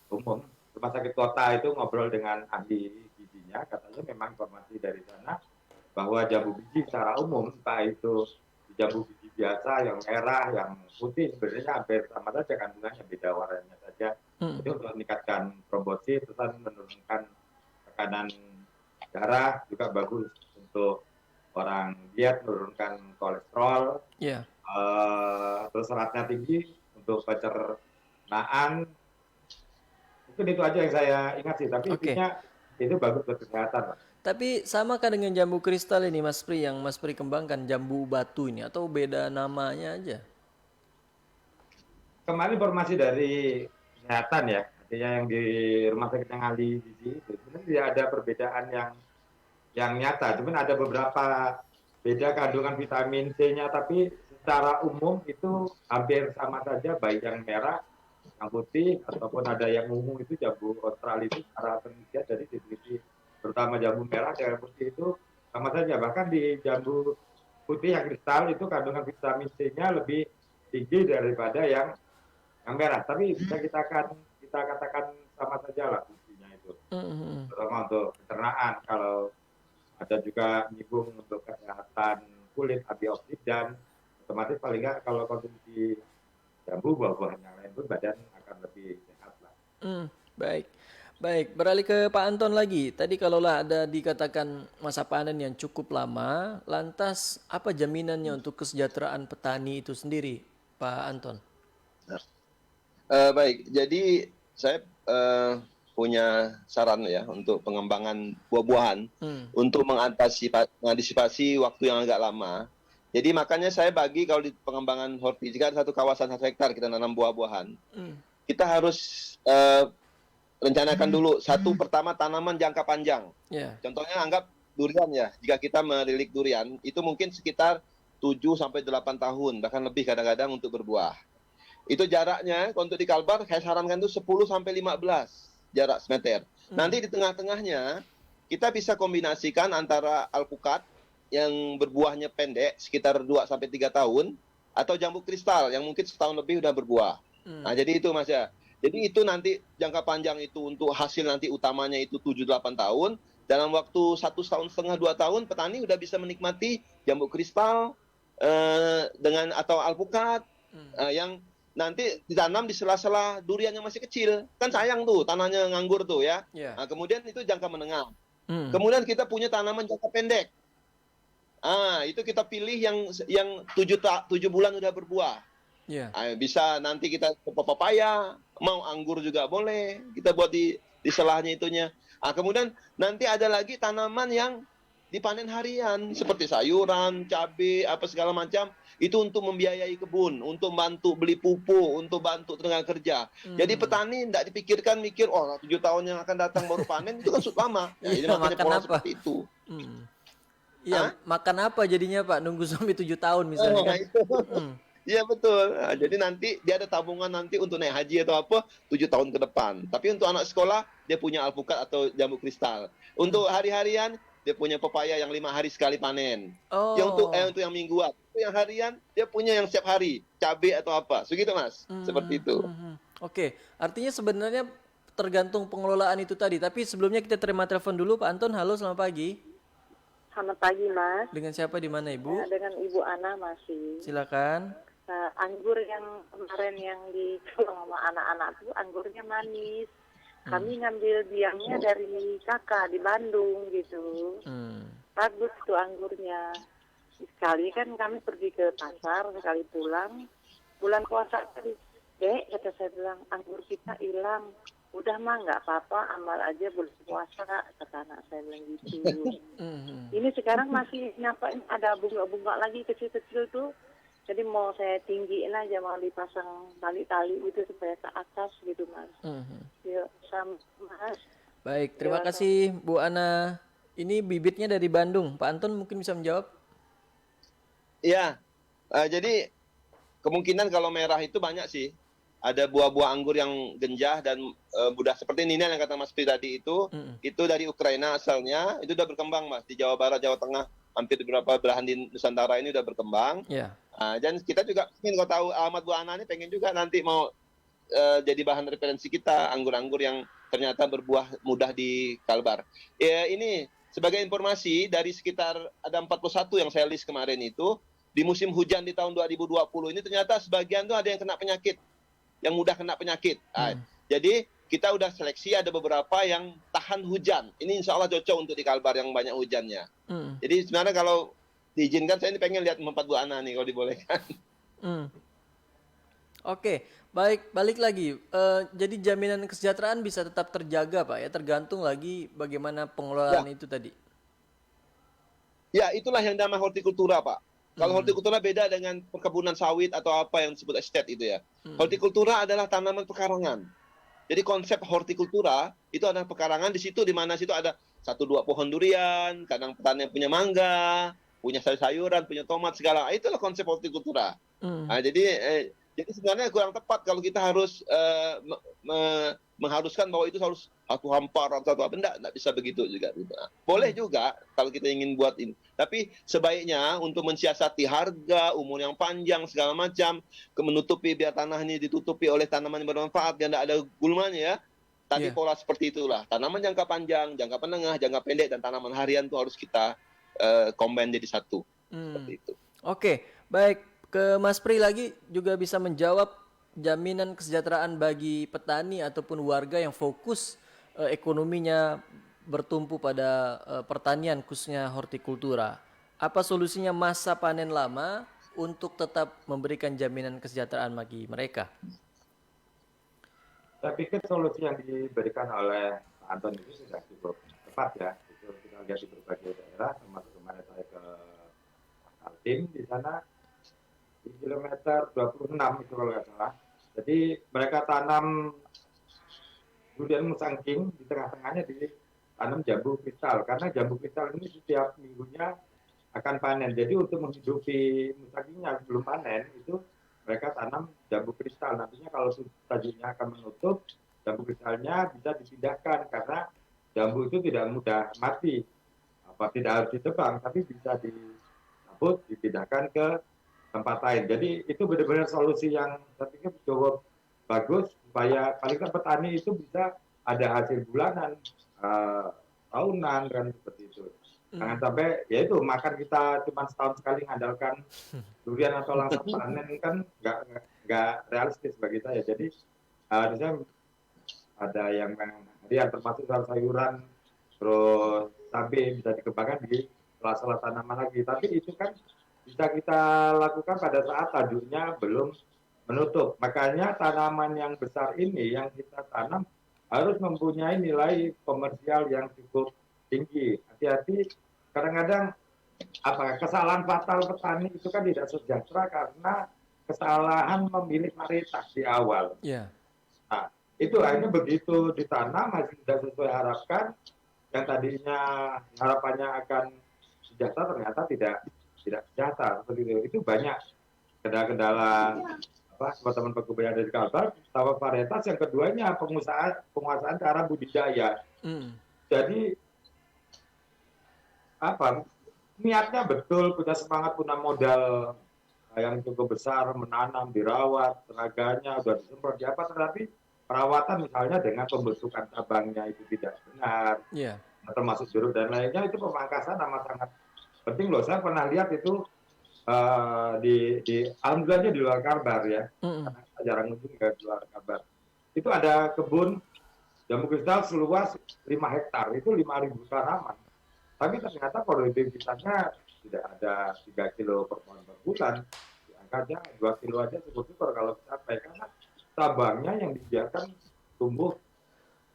umum, rumah sakit kota itu ngobrol dengan ahli gizinya, katanya memang informasi dari sana bahwa jambu biji secara umum, entah itu jambu biji biasa, yang merah, yang putih, sebenarnya hampir sama saja kandungannya, beda warnanya saja. Jadi untuk meningkatkan trombosit, terus menurunkan tekanan darah, juga bagus untuk orang diet, menurunkan kolesterol, terus seratnya tinggi untuk pencernaan. Mungkin itu aja yang saya ingat sih, tapi intinya itu bagus buat kesehatan. Tapi samakah dengan jambu kristal ini Mas Pri, yang Mas Pri kembangkan, jambu batu ini, atau beda namanya aja? Kemarin informasi dari kesehatan ya, artinya yang di rumah sakit yang ahli gizi itu sebenarnya tidak ada perbedaan yang nyata, cuman ada beberapa beda kandungan vitamin C-nya, tapi secara umum itu hampir sama saja, baik yang merah, yang putih, ataupun ada yang ungu, itu jambu Australia itu secara penelitian dari definisi terutama jambu merah dan putih itu sama saja. Bahkan di jambu putih yang kristal itu kandungan vitamin C-nya lebih tinggi daripada yang merah. Tapi bisa kita katakan sama saja lah fungsinya itu. Terutama untuk pencernaan. Kalau ada juga nyinggung untuk kesehatan kulit, antioksidan, otomatis paling nggak kalau konsumsi jambu, buah-buahan yang lain pun badan akan lebih sehat lah. Baik. Baik, beralih ke Pak Anton lagi. Tadi kalaulah ada dikatakan masa panen yang cukup lama, lantas apa jaminannya untuk kesejahteraan petani itu sendiri, Pak Anton? Baik, jadi saya punya saran ya untuk pengembangan buah-buahan untuk mengantisipasi waktu yang agak lama. Jadi makanya saya bagi kalau di pengembangan horti, jika ada satu kawasan 1 hektar kita nanam buah-buahan, kita harus rencanakan dulu satu pertama tanaman jangka panjang. Contohnya anggap durian ya. Jika kita melilik durian, itu mungkin sekitar 7 sampai 8 tahun, bahkan lebih kadang-kadang untuk berbuah. Itu jaraknya untuk di Kalbar saya sarankan itu 10 sampai 15 jarak semeter. Nanti di tengah-tengahnya kita bisa kombinasikan antara alpukat yang berbuahnya pendek sekitar 2 sampai 3 tahun atau jambu kristal yang mungkin setahun lebih udah berbuah. Nah, jadi itu Mas ya. Jadi itu nanti jangka panjang itu untuk hasil nanti utamanya itu 7-8 tahun. Dalam waktu 1,5 tahun, 2 tahun, petani udah bisa menikmati jambu kristal dengan atau alpukat yang nanti ditanam di sela-sela durian yang masih kecil. Kan sayang tuh tanahnya nganggur tuh ya. Nah, kemudian itu jangka menengah. Kemudian kita punya tanaman jangka pendek. Itu kita pilih yang 7 bulan udah berbuah. Bisa nanti kita pepaya, mau anggur juga boleh, kita buat di selahnya itunya. Kemudian nanti ada lagi tanaman yang dipanen harian seperti sayuran, cabai, apa segala macam. Itu untuk membiayai kebun, untuk bantu beli pupuk, untuk bantu tenaga kerja. Jadi petani tidak dipikirkan 7 tahun yang akan datang baru panen, itu kan sudah lama. Ini makanya pola seperti itu. Makan apa jadinya Pak? Nunggu sampai 7 tahun misalnya kan? Iya betul. Nah, jadi nanti dia ada tabungan nanti untuk naik haji atau apa 7 tahun ke depan. Tapi untuk anak sekolah dia punya alpukat atau jambu kristal. Untuk hari-harian dia punya pepaya yang 5 hari sekali panen. Yang untuk yang mingguan. Yang harian dia punya yang setiap hari, cabai atau apa. Segitu Mas. Seperti itu. Oke, artinya sebenarnya tergantung pengelolaan itu tadi. Tapi sebelumnya kita terima telepon dulu Pak Anton. Halo, selamat pagi. Selamat pagi Mas. Dengan siapa di mana Ibu? Dengan Ibu Ana masih. Silakan. Anggur yang kemarin yang dicolong sama anak-anak itu anggurnya manis. Kami ngambil biangnya dari kakak di Bandung gitu. Bagus tuh anggurnya. Sekali kan kami pergi ke pasar, sekali pulang. Bulan puasa tadi, Dek, kata saya bilang, anggur kita hilang. Udah mah nggak apa-apa, amal aja bulan puasa kata anak saya bilang gitu. Ini sekarang masih nyapain ada bunga-bunga lagi kecil-kecil tuh. Jadi mau saya tinggiin aja, mau dipasang tali-tali gitu supaya ke atas gitu Mas. Yuk, sama Mas. Baik, terima kasih Bu Ana. Ini bibitnya dari Bandung. Pak Anton mungkin bisa menjawab? Iya, jadi kemungkinan kalau merah itu banyak sih. Ada buah-buah anggur yang genjah dan mudah seperti ini yang kata Mas Pri tadi itu dari Ukraina asalnya, itu udah berkembang Mas di Jawa Barat, Jawa Tengah, hampir beberapa belahan di Nusantara ini udah berkembang. Dan kita juga ingin kalau tahu alamat buah Ana ini pengen juga nanti mau jadi bahan referensi kita anggur-anggur yang ternyata berbuah mudah di Kalbar. Ini sebagai informasi dari sekitar ada 41 yang saya list kemarin itu di musim hujan di tahun 2020 ini ternyata sebagian tuh ada yang kena penyakit. Yang mudah kena penyakit. Jadi kita udah seleksi ada beberapa yang tahan hujan. Ini insya Allah cocok untuk di Kalbar yang banyak hujannya. Jadi sebenarnya kalau diizinkan saya ini pengen lihat 4 buah Ana nih kalau dibolehkan. Oke, baik, balik lagi. Jadi jaminan kesejahteraan bisa tetap terjaga Pak ya, tergantung lagi bagaimana pengelolaan itu tadi. Ya, itulah yang namanya hortikultura Pak. Kalau hortikultura beda dengan perkebunan sawit atau apa yang disebut estate itu ya. Hortikultura adalah tanaman pekarangan. Jadi konsep hortikultura itu adalah pekarangan di situ, di mana situ ada 1-2 pohon durian, kadang petani punya mangga, punya sayur-sayuran, punya tomat segala. Itulah konsep hortikultura. Nah, jadi sebenarnya kurang tepat kalau kita harus mengharuskan bahwa itu harus satu hamparan, satu apa. Enggak bisa begitu juga. Boleh juga kalau kita ingin buat ini. Tapi sebaiknya untuk mensiasati harga, umur yang panjang, segala macam, menutupi biar tanah ini ditutupi oleh tanaman yang bermanfaat, yang tidak ada gulmanya ya. Tadi Iya. pola seperti itulah. Tanaman jangka panjang, jangka menengah, jangka pendek, dan tanaman harian itu harus kita combine jadi satu. Seperti itu. Oke, baik, ke Mas Pri lagi juga bisa menjawab jaminan kesejahteraan bagi petani ataupun warga yang fokus ekonominya bertumpu pada pertanian khususnya hortikultura. Apa solusinya masa panen lama untuk tetap memberikan jaminan kesejahteraan bagi mereka? Saya pikir solusi yang diberikan oleh Pak Anton itu sudah cukup tepat ya. Itu kita lihat di berbagai daerah, termasuk kemarin saya ke Kaltim di sana di kilometer 26 itu kalau nggak salah. Jadi mereka tanam durian musangking, di tengah-tengahnya ditanam jambu kristal, karena jambu kristal ini setiap minggunya akan panen. Jadi untuk menghidupi musangkingnya belum panen itu mereka tanam jambu kristal. Nantinya kalau tajunya akan menutup, jambu kristalnya bisa dipindahkan karena jambu itu tidak mudah mati. Tidak harus ditebang, tapi bisa dicabut, dipindahkan ke tempat lain. Jadi itu benar-benar solusi yang saya pikir cukup bagus supaya paling tidak petani itu bisa ada hasil bulanan, tahunan kan seperti itu. Jangan sampai ya itu makan kita cuma setahun sekali mengandalkan durian atau langsung panen kan nggak realistis bagi saya. Jadi harusnya ada yang harian termasuk sayuran, terus cabai bisa dikembangkan di sela-sela tanaman lagi. Tapi itu kan bisa kita lakukan pada saat tajunya belum menutup. Makanya tanaman yang besar ini yang kita tanam harus mempunyai nilai komersial yang cukup tinggi. Hati-hati, kadang-kadang kesalahan fatal petani itu kan tidak sejahtera karena kesalahan memilih varietas di awal. Yeah. Nah, itu akhirnya begitu ditanam masih tidak sesuai harapan, yang tadinya harapannya akan sejahtera ternyata tidak sejahtera seperti itu. Itu banyak kendala-kendala teman-teman pekebun dari Kalbar. Tawa varietas yang keduanya penguasaan cara budidaya. Jadi niatnya betul, punya semangat, punya modal yang cukup besar, menanam, dirawat, tenaganya sudah disemprot di apa, tetapi perawatan misalnya dengan pembentukan cabangnya itu tidak benar, termasuk jeruk dan lainnya, itu pemangkasan amat sangat penting loh. Saya pernah lihat itu alhamdulillahnya di luar Kalbar ya, karena saya jarang kunjung ke luar Kalbar. Itu ada kebun jambu kristal seluas 5 hektar, itu 5.000 tanaman. Tapi ternyata produktivitasnya tidak ada 3 kilo per pohon per bulan. Angkanya 2 kilo aja syukur-syukur kalau capai. Karena cabangnya yang dibiarkan tumbuh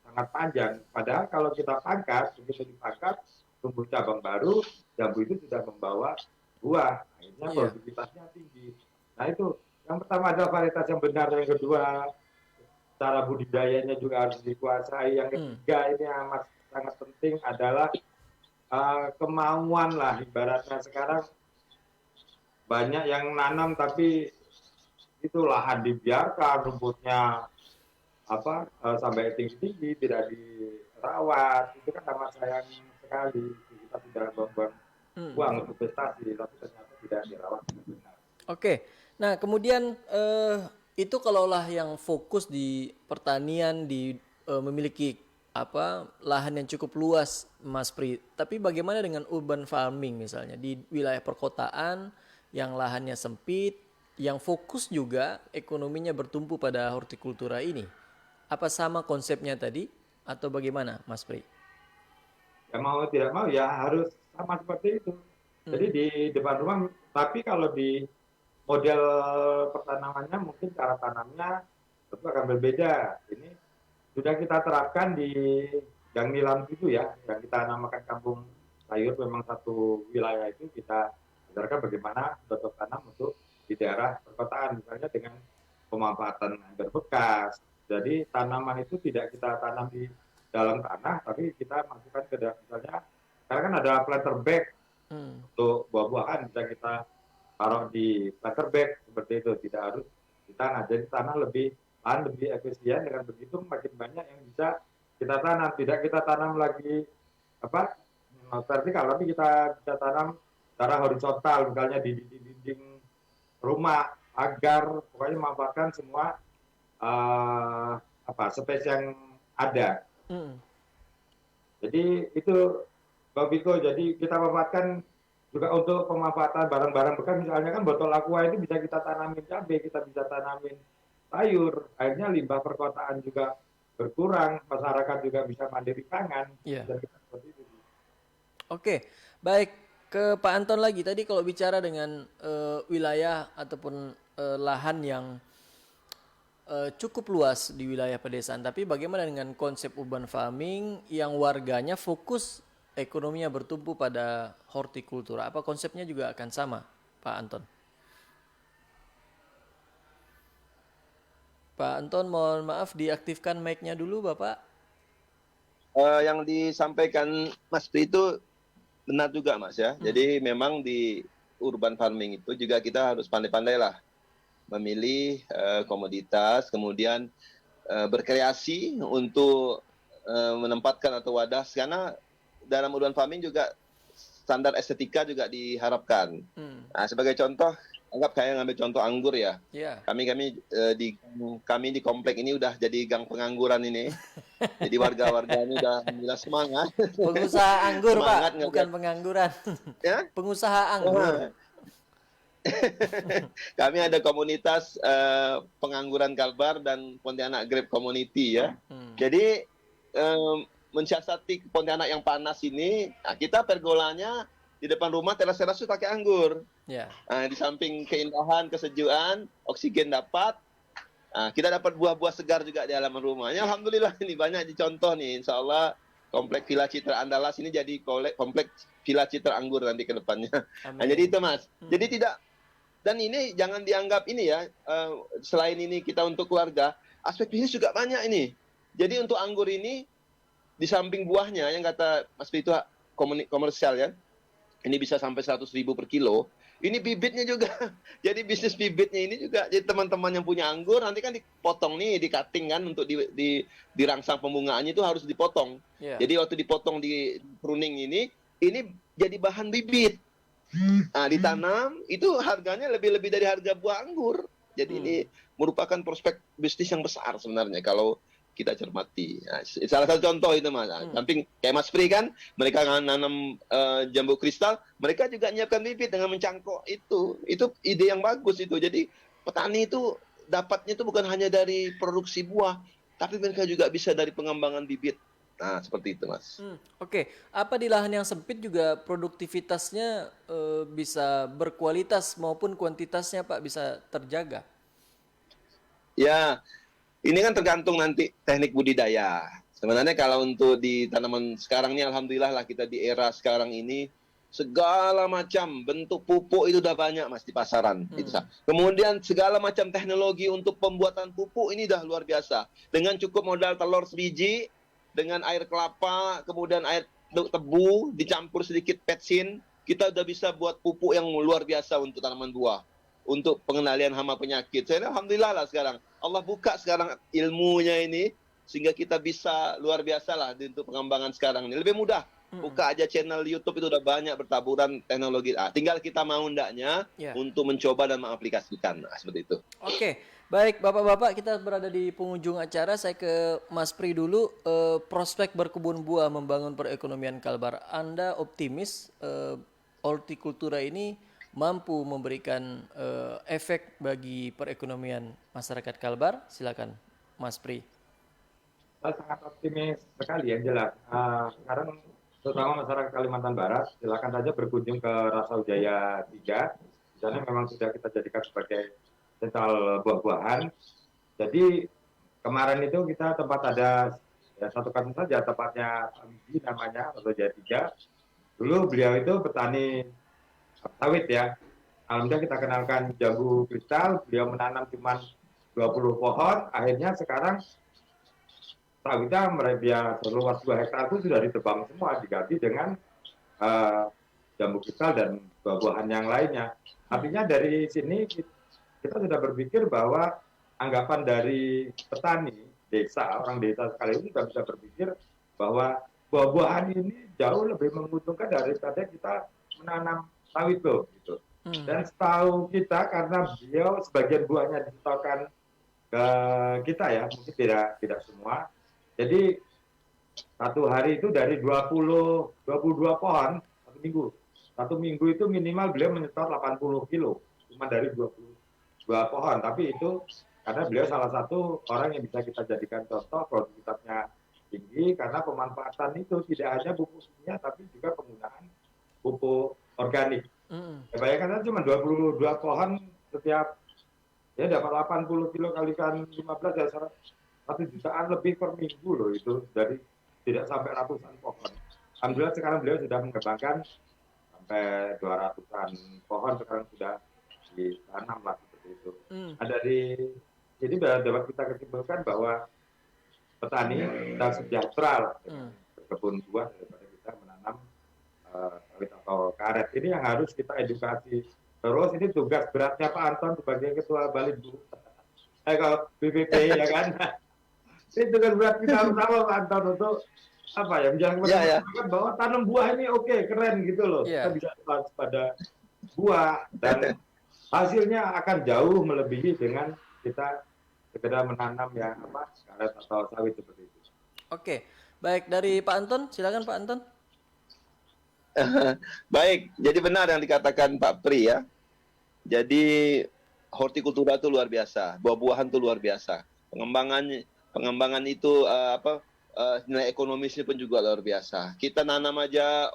sangat panjang. Padahal kalau kita pangkas, begitu dipangkas, tumbuh cabang baru, jambu itu sudah membawa buah. Akhirnya produktivitasnya tinggi. Nah itu, yang pertama adalah varietas yang benar. Yang kedua, cara budidayanya juga harus dikuasai. Yang ketiga, ini amat sangat penting adalah kemauan lah, ibaratnya sekarang banyak yang nanam tapi itu lahan dibiarkan, rumputnya sampai tinggi-tinggi tidak dirawat, itu kan amat sayang sekali. Kita sudah buang uang untuk investasi tapi ternyata tidak dirawat dengan benar. Oke, nah kemudian itu kalaulah yang fokus di pertanian, memiliki lahan yang cukup luas, Mas Pri. Tapi bagaimana dengan urban farming misalnya di wilayah perkotaan yang lahannya sempit, yang fokus juga ekonominya bertumpu pada hortikultura ini? Apa sama konsepnya tadi atau bagaimana, Mas Pri? Ya mau tidak mau ya harus sama seperti itu. Jadi di depan rumah, tapi kalau di model pertanamannya mungkin cara tanamnya tentu akan berbeda. Ini sudah kita terapkan di Gang Nilam itu ya, yang kita namakan kampung sayur, memang satu wilayah itu kita ajarkan bagaimana cocok tanam untuk di daerah perkotaan, misalnya dengan pemanfaatan ember bekas. Jadi tanaman itu tidak kita tanam di dalam tanah, tapi kita masukkan ke dalam, misalnya sekarang kan ada planter bag untuk buah-buahan, bisa kita taruh di planter bag seperti itu, tidak harus di tanah. Jadi tanah lebih efisien, dengan begitu makin banyak yang bisa kita tanam. Tidak kita tanam lagi vertikal, tapi kita bisa tanam secara horizontal, misalnya di dinding rumah, agar pokoknya memanfaatkan semua space yang ada. Jadi itu Pak Biko, jadi kita manfaatkan juga untuk pemanfaatan barang-barang bekas, misalnya kan botol aqua itu bisa kita tanamin cabai, kita bisa tanamin sayur, akhirnya limbah perkotaan juga berkurang, masyarakat juga bisa mandiri pangan. Dan kita seperti itu. Oke, baik, ke Pak Anton lagi. Tadi kalau bicara dengan wilayah ataupun lahan yang cukup luas di wilayah pedesaan, tapi bagaimana dengan konsep urban farming yang warganya fokus ekonominya bertumpu pada hortikultura? Apa konsepnya juga akan sama, Pak Anton? Pak Anton, mohon maaf diaktifkan mic-nya dulu, Bapak. Yang disampaikan Mas Pri itu benar juga, Mas ya. Jadi memang di urban farming itu juga kita harus pandai-pandai lah memilih komoditas, kemudian berkreasi untuk menempatkan atau wadah, karena dalam urban farming juga standar estetika juga diharapkan. Nah, sebagai contoh, anggap kayak ngambil contoh anggur ya. Kami di komplek ini udah jadi gang pengangguran ini. Jadi warga-warga ini udah semangat. Pengusaha anggur, Pak, bukan pengangguran. Ya? Pengusaha anggur. Kami ada komunitas pengangguran Kalbar dan Pontianak Grape Community ya. Jadi mensiasati Pontianak yang panas ini, nah, kita pergolanya di depan rumah teras-teras itu pakai anggur. Nah, di samping keindahan, kesejukan, oksigen dapat, nah, kita dapat buah-buah segar juga di halaman rumahnya. Alhamdulillah ini banyak dicontoh nih. Insya Allah komplek Villa Citra Andalas ini jadi komplek Villa Citra Anggur nanti ke depannya. Nah, jadi itu Mas. Jadi tidak, dan ini jangan dianggap ini ya, selain ini kita untuk keluarga, aspek bisnis juga banyak ini. Jadi untuk anggur ini, di samping buahnya yang kata Mas Vito komersial ya, ini bisa sampai 100.000 per kilo. Ini bibitnya juga. Jadi bisnis bibitnya ini juga. Jadi teman-teman yang punya anggur nanti kan dipotong nih, di cutting kan untuk dirangsang pembungaannya itu harus dipotong. Jadi waktu dipotong di pruning ini jadi bahan bibit. Nah, ditanam itu harganya lebih dari harga buah anggur. Jadi ini merupakan prospek bisnis yang besar sebenarnya kalau kita cermati. Nah, salah satu contoh itu Mas. Samping kayak Mas Pri kan, mereka nanam jambu kristal, mereka juga menyiapkan bibit dengan mencangkok itu. Itu ide yang bagus itu. Jadi petani itu dapatnya itu bukan hanya dari produksi buah, tapi mereka juga bisa dari pengembangan bibit. Nah, seperti itu Mas. Oke. Apa di lahan yang sempit juga produktivitasnya bisa berkualitas maupun kuantitasnya Pak bisa terjaga? Ya, ini kan tergantung nanti teknik budidaya. Sebenarnya kalau untuk di tanaman sekarang ini, alhamdulillah lah kita di era sekarang ini segala macam bentuk pupuk itu udah banyak Mas di pasaran. Kemudian segala macam teknologi untuk pembuatan pupuk ini udah luar biasa. Dengan cukup modal telur sebiji, dengan air kelapa, kemudian air tebu, dicampur sedikit petsin, kita udah bisa buat pupuk yang luar biasa untuk tanaman buah. Untuk pengendalian hama penyakit. Saya alhamdulillah lah sekarang. Allah buka sekarang ilmunya ini sehingga kita bisa luar biasa lah untuk pengembangan sekarang ini. Lebih mudah. Buka aja channel YouTube itu udah banyak bertaburan teknologi. Tinggal kita mau ndaknya untuk mencoba dan mengaplikasikan. Nah, seperti itu. Oke. Baik, Bapak-bapak, kita berada di penghujung acara. Saya ke Mas Pri dulu. Prospek berkebun buah membangun perekonomian Kalbar. Anda optimis hortikultura ini mampu memberikan efek bagi perekonomian masyarakat Kalbar? Silakan, Mas Pri. Saya sangat optimis sekali yang jelas. Sekarang terutama masyarakat Kalimantan Barat, silakan saja berkunjung ke Rasawijaya 3. Di sana memang sudah kita jadikan sebagai sentral buah-buahan. Jadi kemarin itu kita tempat ada satu kasus saja, tempatnya Amiji namanya, Rasawijaya 3. Dulu beliau itu petani sawit ya. Alhamdulillah kita kenalkan jambu kristal, beliau menanam cuma 20 pohon, akhirnya sekarang sawitnya mereka seluas 2 hektar itu sudah ditebang semua, diganti dengan jambu kristal dan buah-buahan yang lainnya. Artinya dari sini kita sudah berpikir bahwa anggapan dari petani desa, orang desa sekali ini sudah bisa berpikir bahwa buah-buahan ini jauh lebih menguntungkan daripada kita menanam sawit loh, gitu. Dan setahu kita karena beliau sebagian buahnya disetorkan ke kita ya, mungkin tidak semua. Jadi satu hari itu dari 22 pohon satu minggu. Satu minggu itu minimal beliau menyetor 80 kilo, cuma dari 22 pohon. Tapi itu karena beliau salah satu orang yang bisa kita jadikan contoh, produktivitasnya tinggi, karena pemanfaatan itu tidak hanya pupuk kimia, tapi juga penggunaan pupuk organik. Ya, bayangkan cuma 22 pohon setiap, ya dapat 80 kilo kalikan 15 ya 1 jutaan lebih per minggu loh, itu dari tidak sampai ratusan pohon. Alhamdulillah sekarang beliau sudah mengembangkan sampai 200-an pohon sekarang sudah ditanam lah seperti itu. Jadi dapat kita kesimpulkan bahwa petani kita sejahtera lah dengan berkebun buah daripada kita menanam sawit atau karet. Ini yang harus kita edukasi. Terus ini tugas beratnya Pak Anton sebagai Ketua Balindu. Kalau BPP ya kan. Ini tugas berat kita bersama Pak Anton untuk apa ya, menjelaskan kepada masyarakat bahwa tanam buah ini oke, keren gitu loh. Kita bisa pada buah dan hasilnya akan jauh melebihi dengan kita sekedar menanam ya karet atau sawit seperti itu. Oke, baik, dari Pak Anton, silakan Pak Anton. Baik, jadi benar yang dikatakan Pak Pri ya. Jadi hortikultura itu luar biasa, buah-buahan itu luar biasa. Pengembangan itu nilai ekonomisnya pun juga luar biasa. Kita nanam aja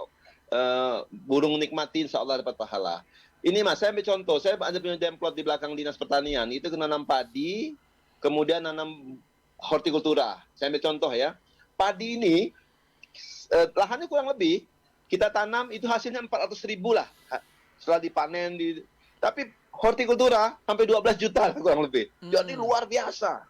burung nikmati, insya Allah dapat pahala. Ini Mas, saya ambil contoh, saya ada punya demplot di belakang Dinas Pertanian, itu nanam padi, kemudian nanam hortikultura. Saya ambil contoh ya. Padi ini, lahannya kurang lebih, kita tanam itu hasilnya 400.000 lah. Setelah dipanen, tapi hortikultura sampai 12 juta lah kurang lebih. Jadi luar biasa.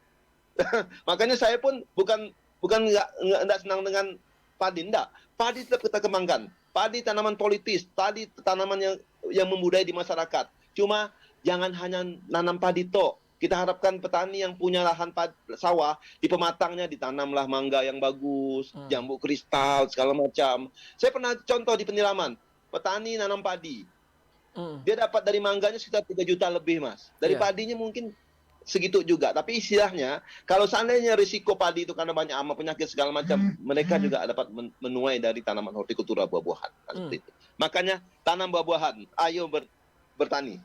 Makanya saya pun bukan nggak senang dengan padi, enggak. Padi tetap kita kembangkan. Padi tanaman politis, padi tanaman yang membudaya di masyarakat. Cuma jangan hanya nanam padi toh. Kita harapkan petani yang punya lahan sawah, di pematangnya ditanamlah mangga yang bagus, jambu kristal, segala macam. Saya pernah contoh di Peniraman, petani nanam padi. Dia dapat dari mangganya sekitar 3 juta lebih, Mas. Dari padinya mungkin segitu juga. Tapi istilahnya, kalau seandainya risiko padi itu karena banyak hama, penyakit segala macam, mereka juga dapat menuai dari tanaman hortikultura buah-buahan. Seperti itu. Makanya tanam buah-buahan, ayo bertani.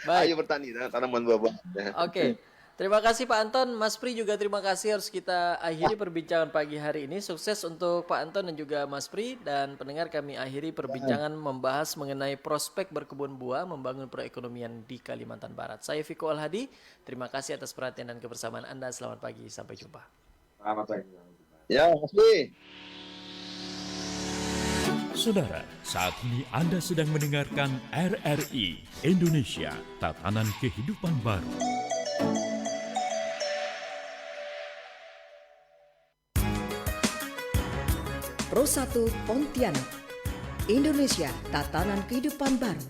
Ayo bertani, tanaman buah-buahan. Oke. Terima kasih Pak Anton, Mas Pri juga terima kasih. Harus kita akhiri perbincangan pagi hari ini. Sukses untuk Pak Anton dan juga Mas Pri, dan pendengar, kami akhiri perbincangan membahas mengenai prospek berkebun buah membangun perekonomian di Kalimantan Barat. Saya Viko Alhadi, terima kasih atas perhatian dan kebersamaan Anda. Selamat pagi, sampai jumpa. Selamat pagi. Ya, Mas Pri. Saudara, saat ini Anda sedang mendengarkan RRI Indonesia, Tatanan Kehidupan Baru. Pro 1 Pontianak, Indonesia, Tatanan Kehidupan Baru.